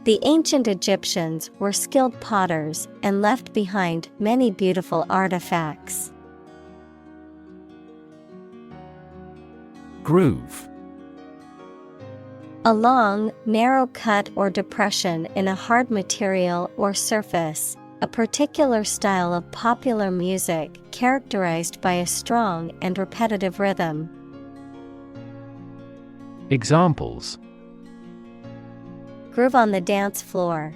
The ancient Egyptians were skilled potters and left behind many beautiful artifacts. Groove. A long, narrow cut or depression in a hard material or surface, a particular style of popular music characterized by a strong and repetitive rhythm. Examples: Groove on the dance floor.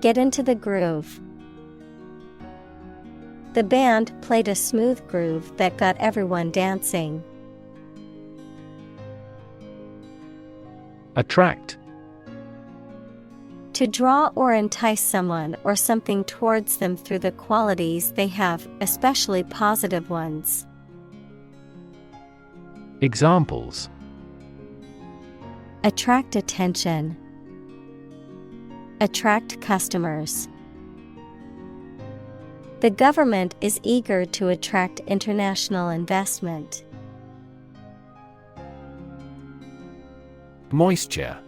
Get into the groove. The band played a smooth groove that got everyone dancing. Attract. To draw or entice someone or something towards them through the qualities they have, especially positive ones. Examples: Attract attention. Attract customers. The government is eager to attract international investment. Moisture.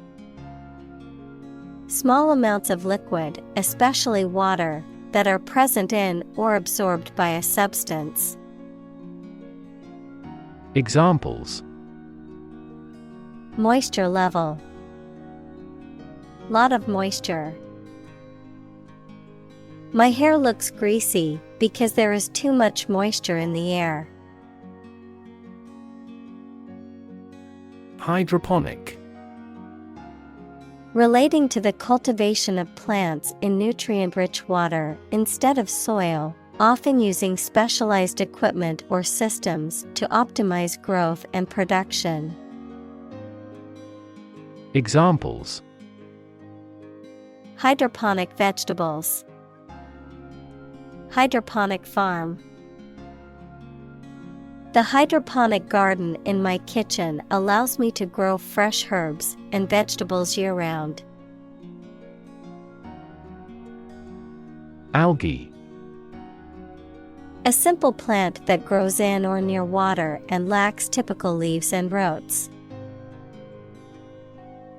Small amounts of liquid, especially water, that are present in or absorbed by a substance. Examples: Moisture level. Lot of moisture. My hair looks greasy because there is too much moisture in the air. Hydroponic. Relating to the cultivation of plants in nutrient-rich water instead of soil, often using specialized equipment or systems to optimize growth and production. Examples: Hydroponic vegetables. Hydroponic farm. The hydroponic garden in my kitchen allows me to grow fresh herbs and vegetables year-round. Algae. A simple plant that grows in or near water and lacks typical leaves and roots.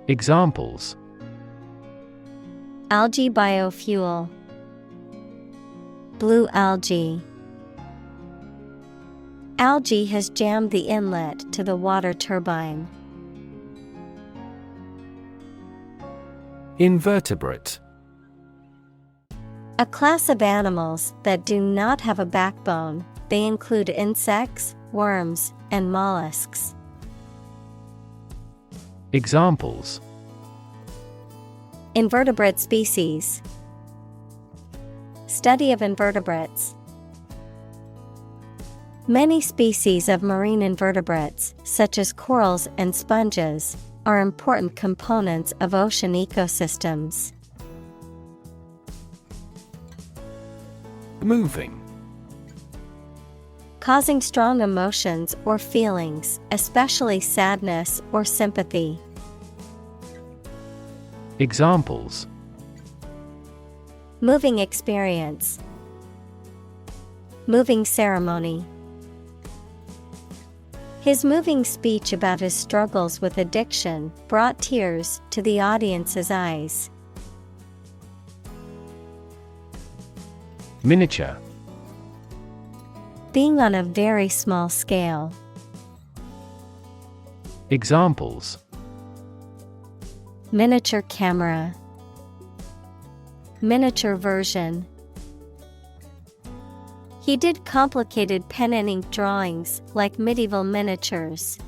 Examples: Algae biofuel. Blue algae. Algae has jammed the inlet to the water turbine. Invertebrate. A class of animals that do not have a backbone. They include insects, worms, and mollusks. Examples: Invertebrate species. Study of invertebrates. Many species of marine invertebrates, such as corals and sponges, are important components of ocean ecosystems. Moving. Causing strong emotions or feelings, especially sadness or sympathy. Examples: Moving experience. Moving ceremony. His moving speech about his struggles with addiction brought tears to the audience's eyes. Miniature. Being on a very small scale. Examples: Miniature camera. Miniature version. He did complicated pen and ink drawings like medieval miniatures.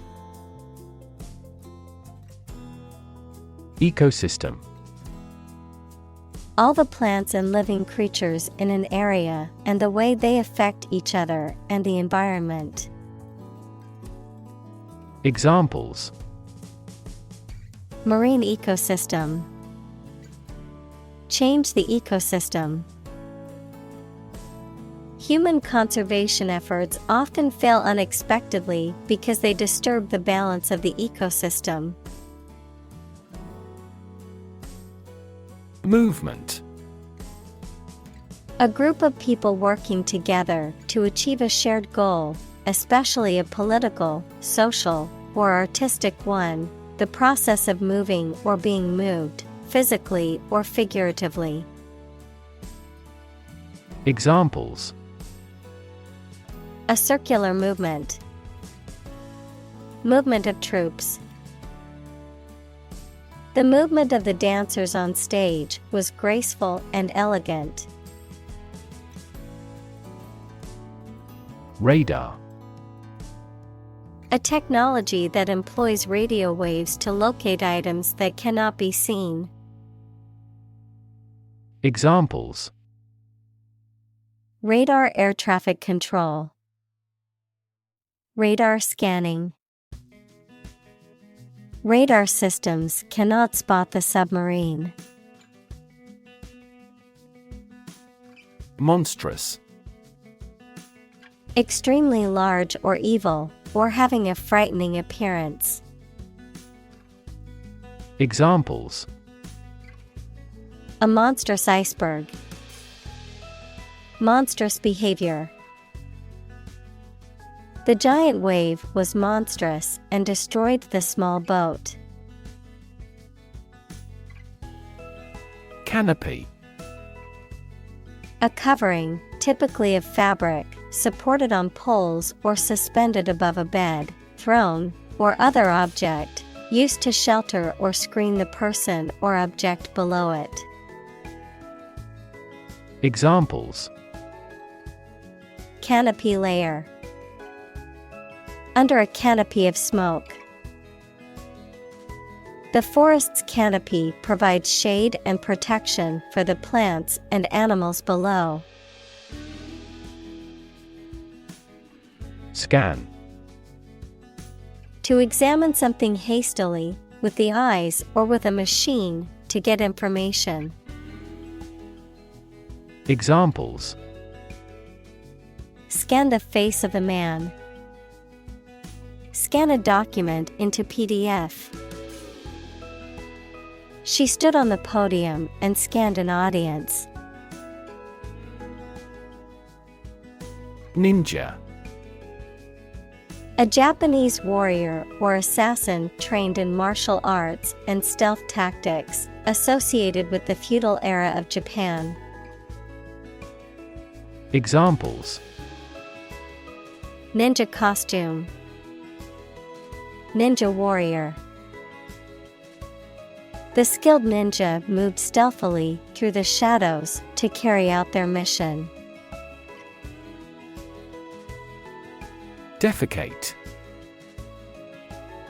Ecosystem. All the plants and living creatures in an area and the way they affect each other and the environment. Examples: Marine ecosystem. Change the ecosystem. Human conservation efforts often fail unexpectedly because they disturb the balance of the ecosystem. Movement. A group of people working together to achieve a shared goal, especially a political, social, or artistic one, the process of moving or being moved, physically or figuratively. Examples: A circular movement. Movement of troops. The movement of the dancers on stage was graceful and elegant. Radar. A technology that employs radio waves to locate items that cannot be seen. Examples: Radar air traffic control. Radar scanning. Radar systems cannot spot the submarine. Monstrous. Extremely large or evil, or having a frightening appearance. Examples: A monstrous iceberg. Monstrous behavior. The giant wave was monstrous and destroyed the small boat. Canopy. A covering, typically of fabric, supported on poles or suspended above a bed, throne, or other object, used to shelter or screen the person or object below it. Examples: Canopy layer. Under a canopy of smoke. The forest's canopy provides shade and protection for the plants and animals below. Scan. To examine something hastily, with the eyes or with a machine, to get information. Examples: Scan the face of a man. Scan a document into PDF. She stood on the podium and scanned an audience. Ninja. A Japanese warrior or assassin trained in martial arts and stealth tactics, associated with the feudal era of Japan. Examples: Ninja costume. Ninja warrior. The skilled ninja moved stealthily through the shadows to carry out their mission. Defecate.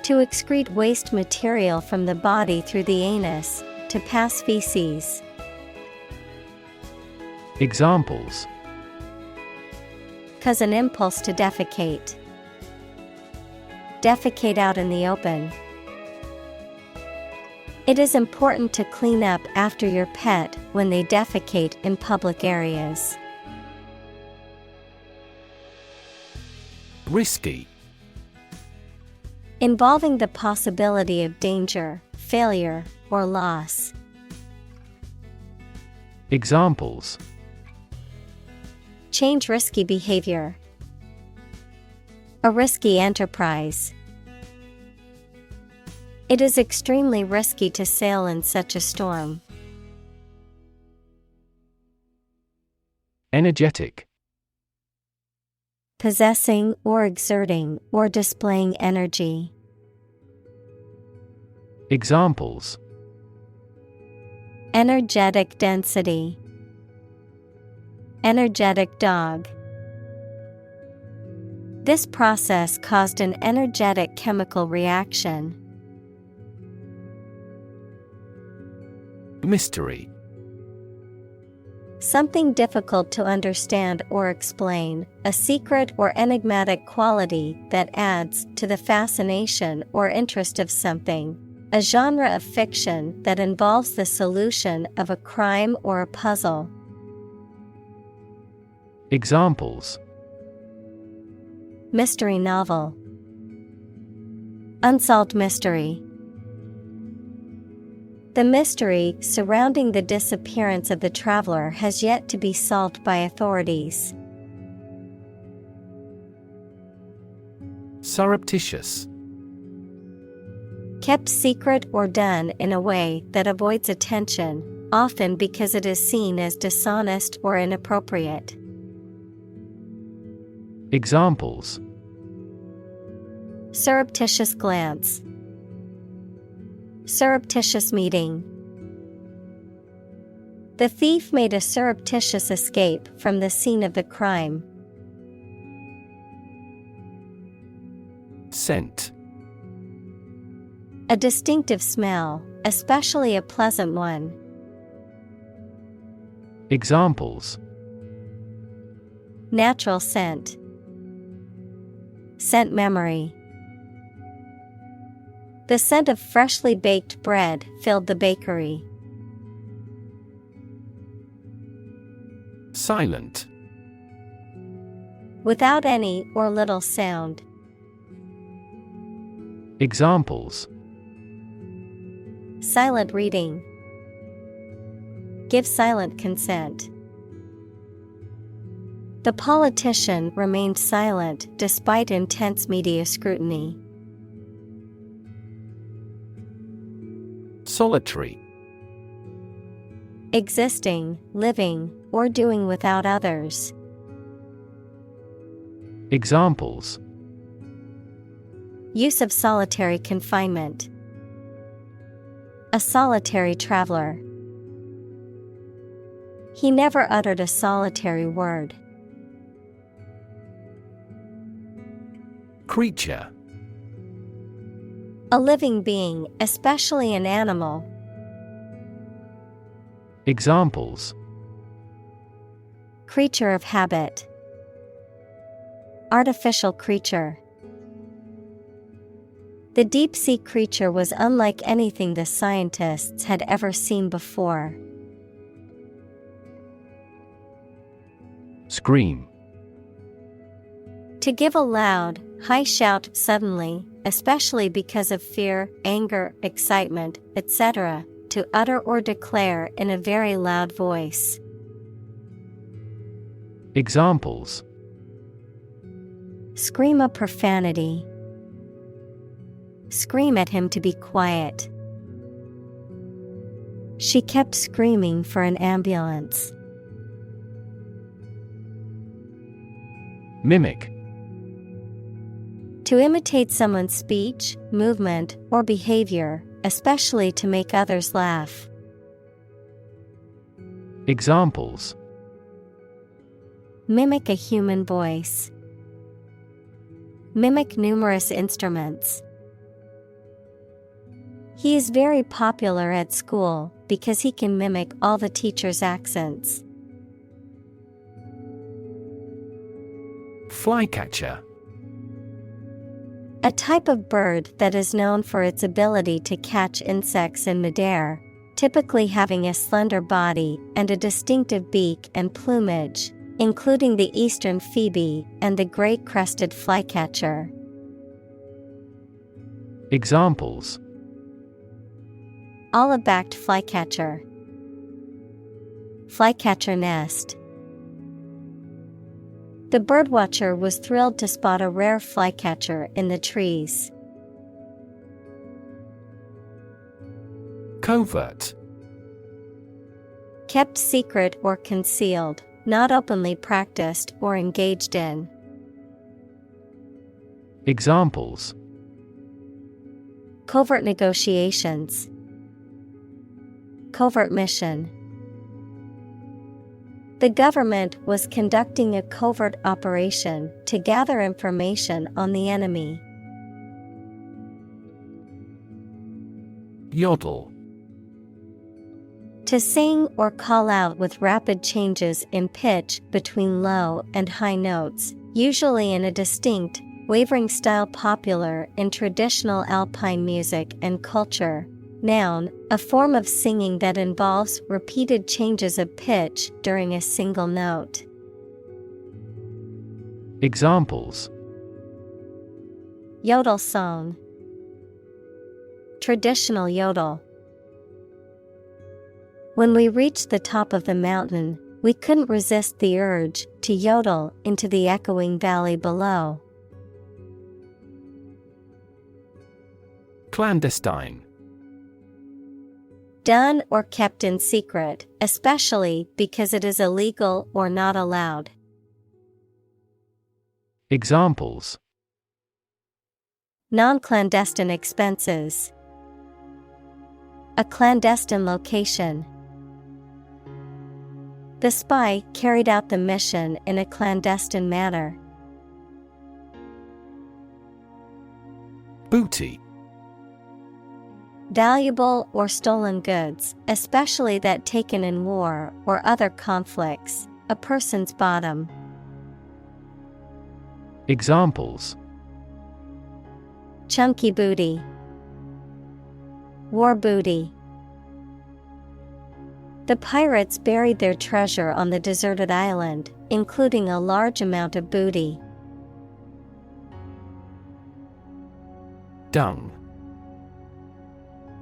To excrete waste material from the body through the anus, to pass feces. Examples: Cause an impulse to defecate. Defecate out in the open. It is important to clean up after your pet when they defecate in public areas. Risky. Involving the possibility of danger, failure, or loss. Examples: Change risky behavior. A risky enterprise. It is extremely risky to sail in such a storm. Energetic. Possessing or exerting or displaying energy. Examples: Energetic density. Energetic dog. This process caused an energetic chemical reaction. Mystery. Something difficult to understand or explain, a secret or enigmatic quality that adds to the fascination or interest of something. A genre of fiction that involves the solution of a crime or a puzzle. Examples: Mystery novel. Unsolved mystery. The mystery surrounding the disappearance of the traveler has yet to be solved by authorities. Surreptitious. Kept secret or done in a way that avoids attention, often because it is seen as dishonest or inappropriate. Examples: surreptitious glance, surreptitious meeting. The thief made a surreptitious escape from the scene of the crime. Scent. A distinctive smell, especially a pleasant one. Examples: natural scent, scent memory. The scent of freshly baked bread filled the bakery. Silent. Without any or little sound. Examples: silent reading, give silent consent. The politician remained silent despite intense media scrutiny. Solitary. Existing, living, or doing without others. Examples: use of solitary confinement. A solitary traveler. He never uttered a solitary word. Creature. A living being, especially an animal. Examples: creature of habit. Artificial creature. The deep-sea creature was unlike anything the scientists had ever seen before. Scream. To give a loud, high shout suddenly, especially because of fear, anger, excitement, etc., to utter or declare in a very loud voice. Examples: scream a profanity. Scream at him to be quiet. She kept screaming for an ambulance. Mimic. To imitate someone's speech, movement, or behavior, especially to make others laugh. Examples: mimic a human voice. Mimic numerous instruments. He is very popular at school because he can mimic all the teachers' accents. Flycatcher. A type of bird that is known for its ability to catch insects in midair, typically having a slender body and a distinctive beak and plumage, including the eastern phoebe and the gray-crested flycatcher. Examples: olive-backed flycatcher. Flycatcher nest. The birdwatcher was thrilled to spot a rare flycatcher in the trees. Covert. Kept secret or concealed, not openly practiced or engaged in. Examples: covert negotiations. Covert mission. The government was conducting a covert operation to gather information on the enemy. Yodel. To sing or call out with rapid changes in pitch between low and high notes, usually in a distinct, wavering style popular in traditional alpine music and culture. Noun, a form of singing that involves repeated changes of pitch during a single note. Examples: yodel song. Traditional yodel. When we reached the top of the mountain, we couldn't resist the urge to yodel into the echoing valley below. Clandestine. Done or kept in secret, especially because it is illegal or not allowed. Examples: Non-clandestine expenses. A clandestine location. The spy carried out the mission in a clandestine manner. Booty. Valuable or stolen goods, especially that taken in war or other conflicts, a person's bottom. Examples: Chunky booty. War booty. The pirates buried their treasure on the deserted island, including a large amount of booty. Dung.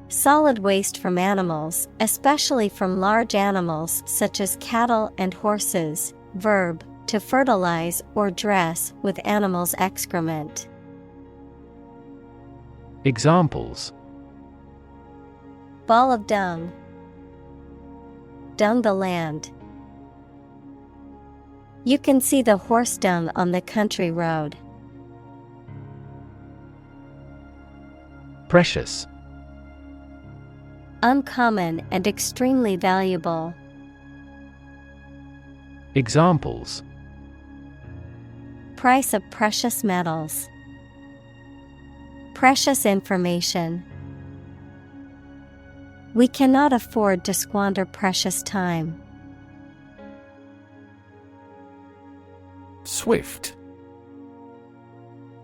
Solid waste from animals, especially from large animals such as cattle and horses. Verb, to fertilize or dress with animals' excrement. Examples: Ball of dung. Dung the land. You can see the horse dung on the country road. Precious. Uncommon and extremely valuable. Examples: Price of precious metals. Precious information. We cannot afford to squander precious time. Swift.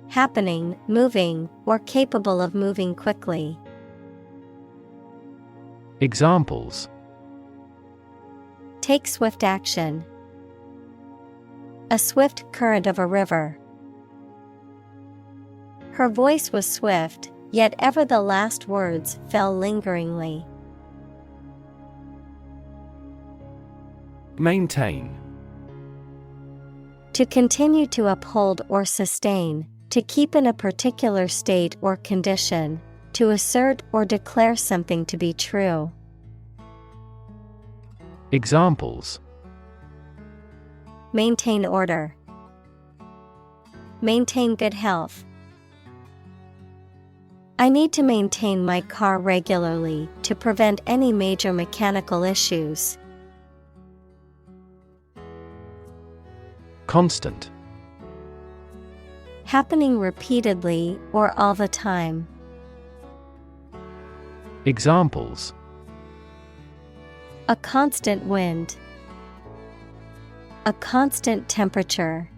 Happening, moving, or capable of moving quickly. Examples: Take swift action. A swift current of a river. Her voice was swift, yet ever the last words fell lingeringly. Maintain. To continue to uphold or sustain, to keep in a particular state or condition, to assert or declare something to be true. Examples: Maintain order. Maintain good health. I need to maintain my car regularly to prevent any major mechanical issues. Constant. Happening repeatedly or all the time. Examples: A constant wind. A constant temperature.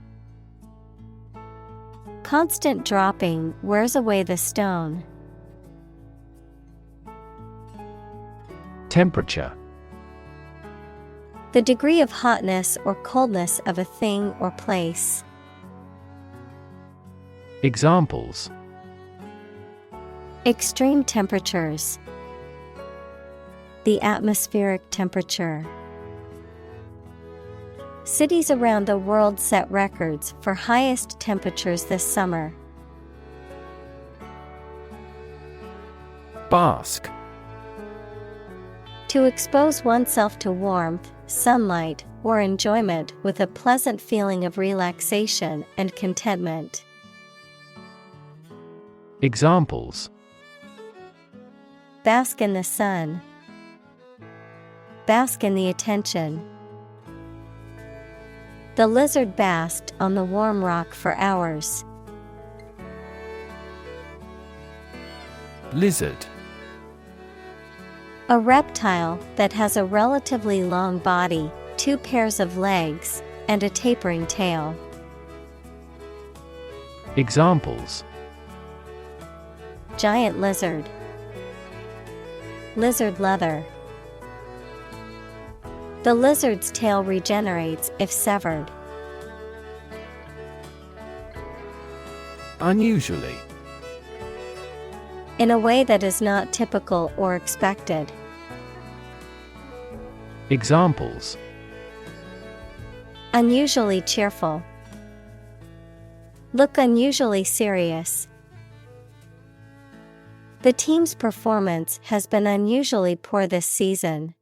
Constant dropping wears away the stone. Temperature. The degree of hotness or coldness of a thing or place. Examples: Extreme temperatures. The atmospheric temperature. Cities around the world set records for highest temperatures this summer. Bask. To expose oneself to warmth, sunlight, or enjoyment with a pleasant feeling of relaxation and contentment. Examples: Bask in the sun. Bask in the attention. The lizard basked on the warm rock for hours. Lizard. A reptile that has a relatively long body, 2 pairs of legs, and a tapering tail. Examples: Giant lizard. Lizard leather. The lizard's tail regenerates if severed. Unusually. In a way that is not typical or expected. Examples: Unusually cheerful. Look unusually serious. The team's performance has been unusually poor this season.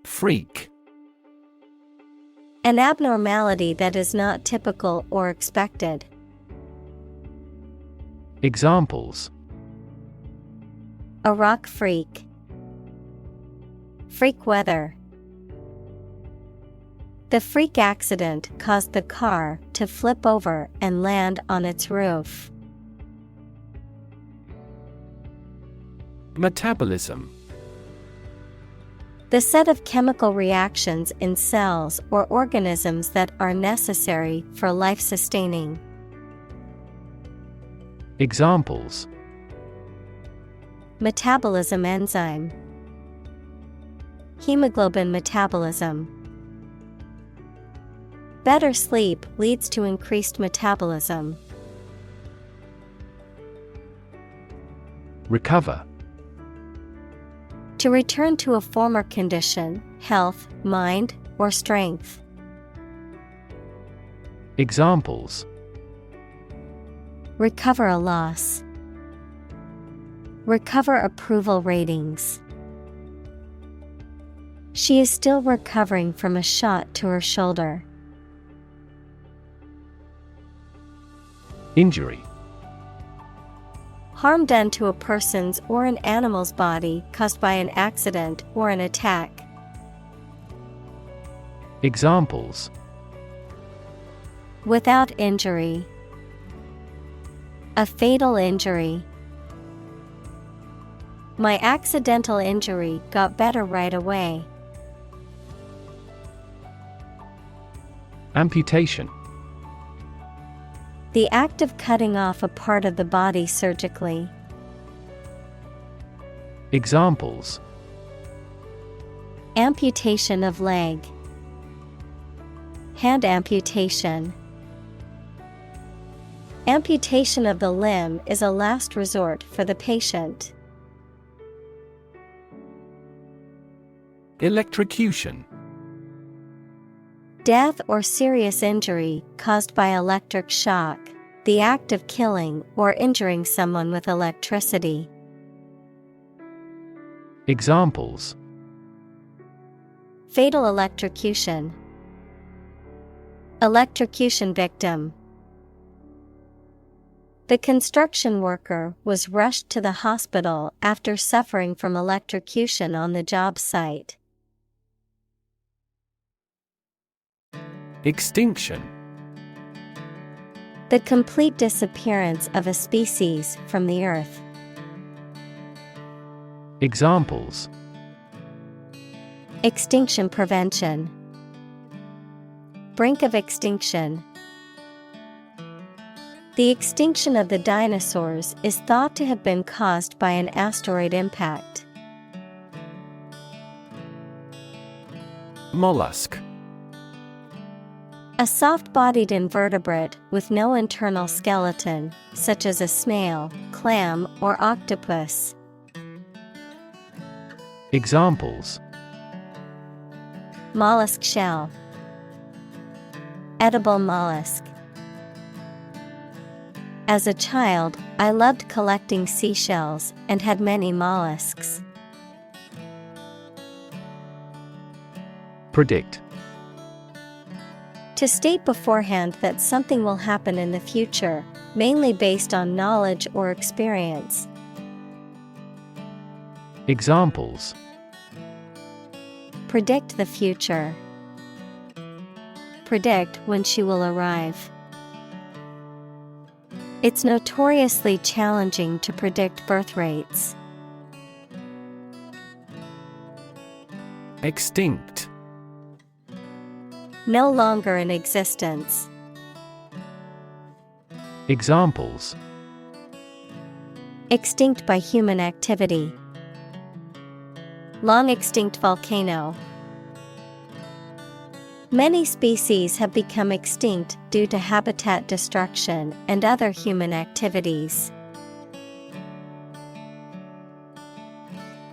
Freak. An abnormality that is not typical or expected. Examples: A rock freak. Freak weather. The freak accident caused the car to flip over and land on its roof. Metabolism. The set of chemical reactions in cells or organisms that are necessary for life sustaining. Examples: Metabolism enzyme. Hemoglobin metabolism. Better sleep leads to increased metabolism. Recover. To return to a former condition, health, mind, or strength. Examples: Recover a loss. Recover approval ratings. She is still recovering from a shot to her shoulder. Injury. Harm done to a person's or an animal's body caused by an accident or an attack. Examples: Without injury. A fatal injury. My accidental injury got better right away. Amputation. The act of cutting off a part of the body surgically. Examples: Amputation of leg. Hand amputation. Amputation of the limb is a last resort for the patient. Electrocution. Death or serious injury caused by electric shock, the act of killing or injuring someone with electricity. Examples: Fatal electrocution. Electrocution victim. The construction worker was rushed to the hospital after suffering from electrocution on the job site. Extinction. The complete disappearance of a species from the earth. Examples: Extinction prevention. Brink of extinction. The extinction of the dinosaurs is thought to have been caused by an asteroid impact. Mollusk. A soft-bodied invertebrate with no internal skeleton, such as a snail, clam, or octopus. Examples: Mollusk shell. Edible mollusk. As a child, I loved collecting seashells and had many mollusks. Predict. To state beforehand that something will happen in the future, mainly based on knowledge or experience. Examples: Predict the future. Predict when she will arrive. It's notoriously challenging to predict birth rates. Extinct. No longer in existence. Examples: Extinct by human activity. Long extinct volcano. Many species have become extinct due to habitat destruction and other human activities.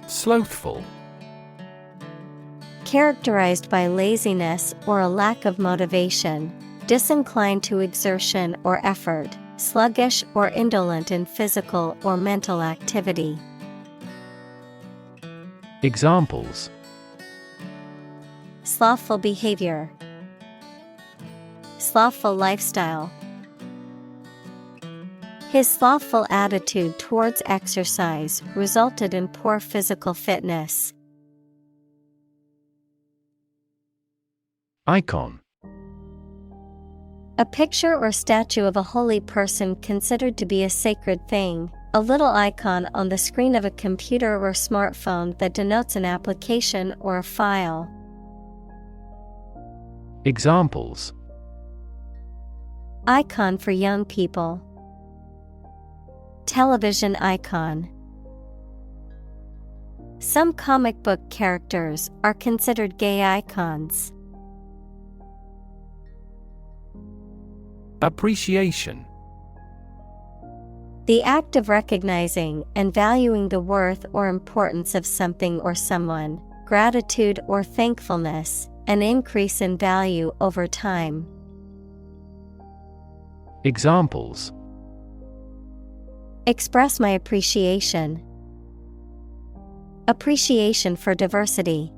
Slothful. Characterized by laziness or a lack of motivation, disinclined to exertion or effort, sluggish or indolent in physical or mental activity. Examples: Slothful behavior, slothful lifestyle. His slothful attitude towards exercise resulted in poor physical fitness. Icon. A picture or statue of a holy person considered to be a sacred thing, a little icon on the screen of a computer or smartphone that denotes an application or a file. Examples: Icon for young people, television icon. Some comic book characters are considered gay icons. Appreciation. The act of recognizing and valuing the worth or importance of something or someone, gratitude or thankfulness, an increase in value over time. Examples: Express my appreciation. Appreciation for diversity.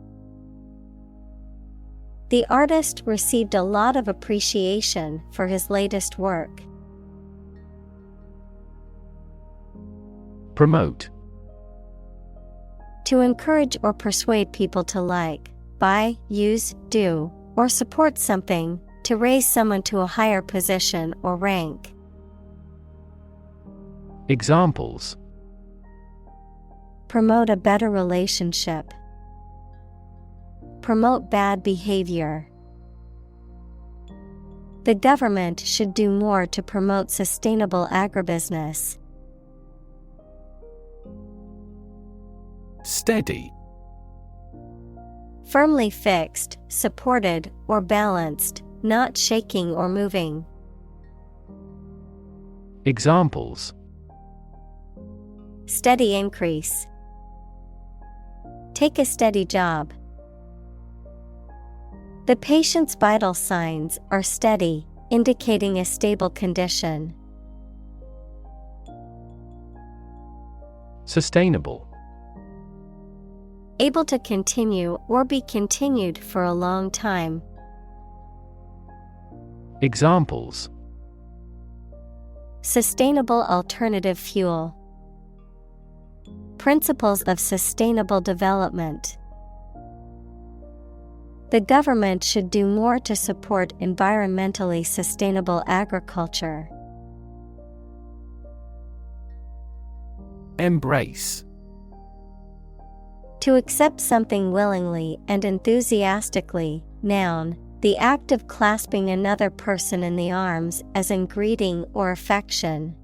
The artist received a lot of appreciation for his latest work. Promote. To encourage or persuade people to like, buy, use, do, or support something, to raise someone to a higher position or rank. Examples: Promote a better relationship. Promote bad behavior. The government should do more to promote sustainable agribusiness. Steady. Firmly fixed, supported, or balanced, not shaking or moving. Examples: Steady increase. Take a steady job. The patient's vital signs are steady, indicating a stable condition. Sustainable. Able to continue or be continued for a long time. Examples: Sustainable alternative fuel. Principles of sustainable development. The government should do more to support environmentally sustainable agriculture. Embrace. To accept something willingly and enthusiastically, noun, the act of clasping another person in the arms as in greeting or affection.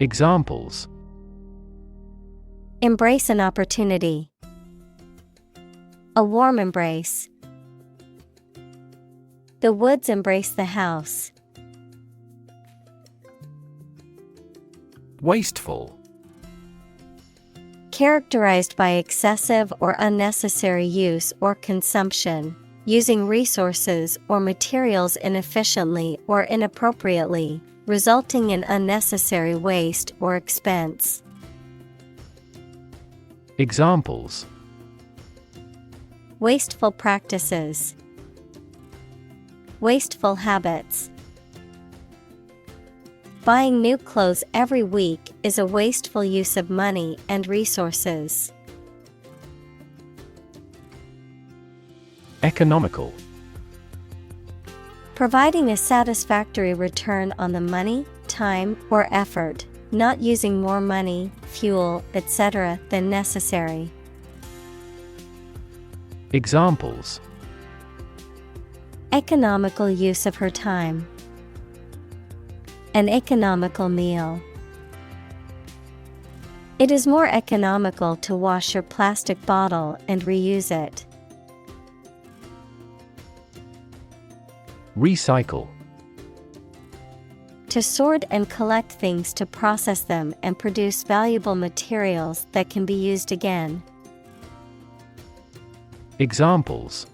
Examples: Embrace an opportunity. A warm embrace. The woods embrace the house. Wasteful. Characterized by excessive or unnecessary use or consumption, using resources or materials inefficiently or inappropriately, resulting in unnecessary waste or expense. Examples: Wasteful practices. Wasteful habits. Buying new clothes every week is a wasteful use of money and resources. Economical. Providing a satisfactory return on the money, time, or effort, not using more money, fuel, etc. than necessary. Examples: Economical use of her time. An economical meal. It is more economical to wash your plastic bottle and reuse it. Recycle. To sort and collect things to process them and produce valuable materials that can be used again. Examples: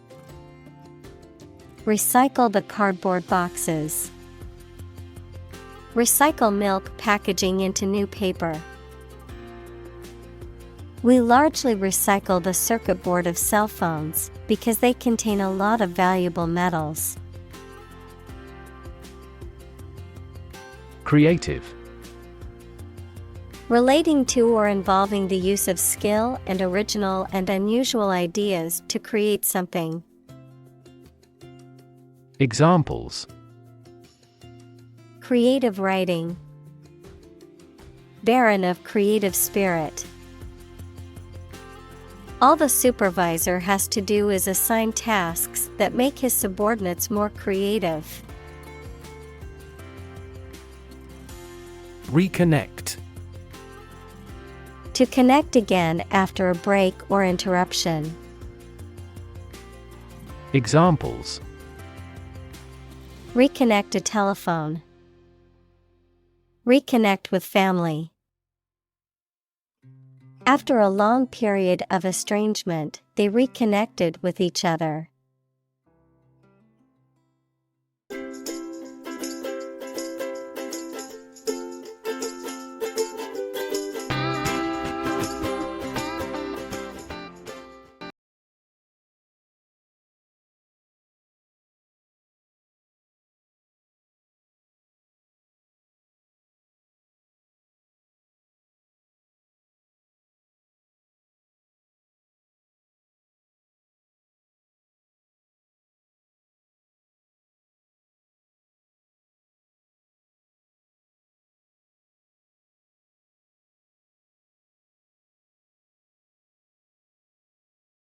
Recycle the cardboard boxes. Recycle milk packaging into new paper. We largely recycle the circuit board of cell phones because they contain a lot of valuable metals. Creative. Relating to or involving the use of skill and original and unusual ideas to create something. Examples: creative writing, barren of creative spirit. All the supervisor has to do is assign tasks that make his subordinates more creative. Reconnect. To connect again after a break or interruption. Examples: reconnect a telephone, reconnect with family. After a long period of estrangement, they reconnected with each other.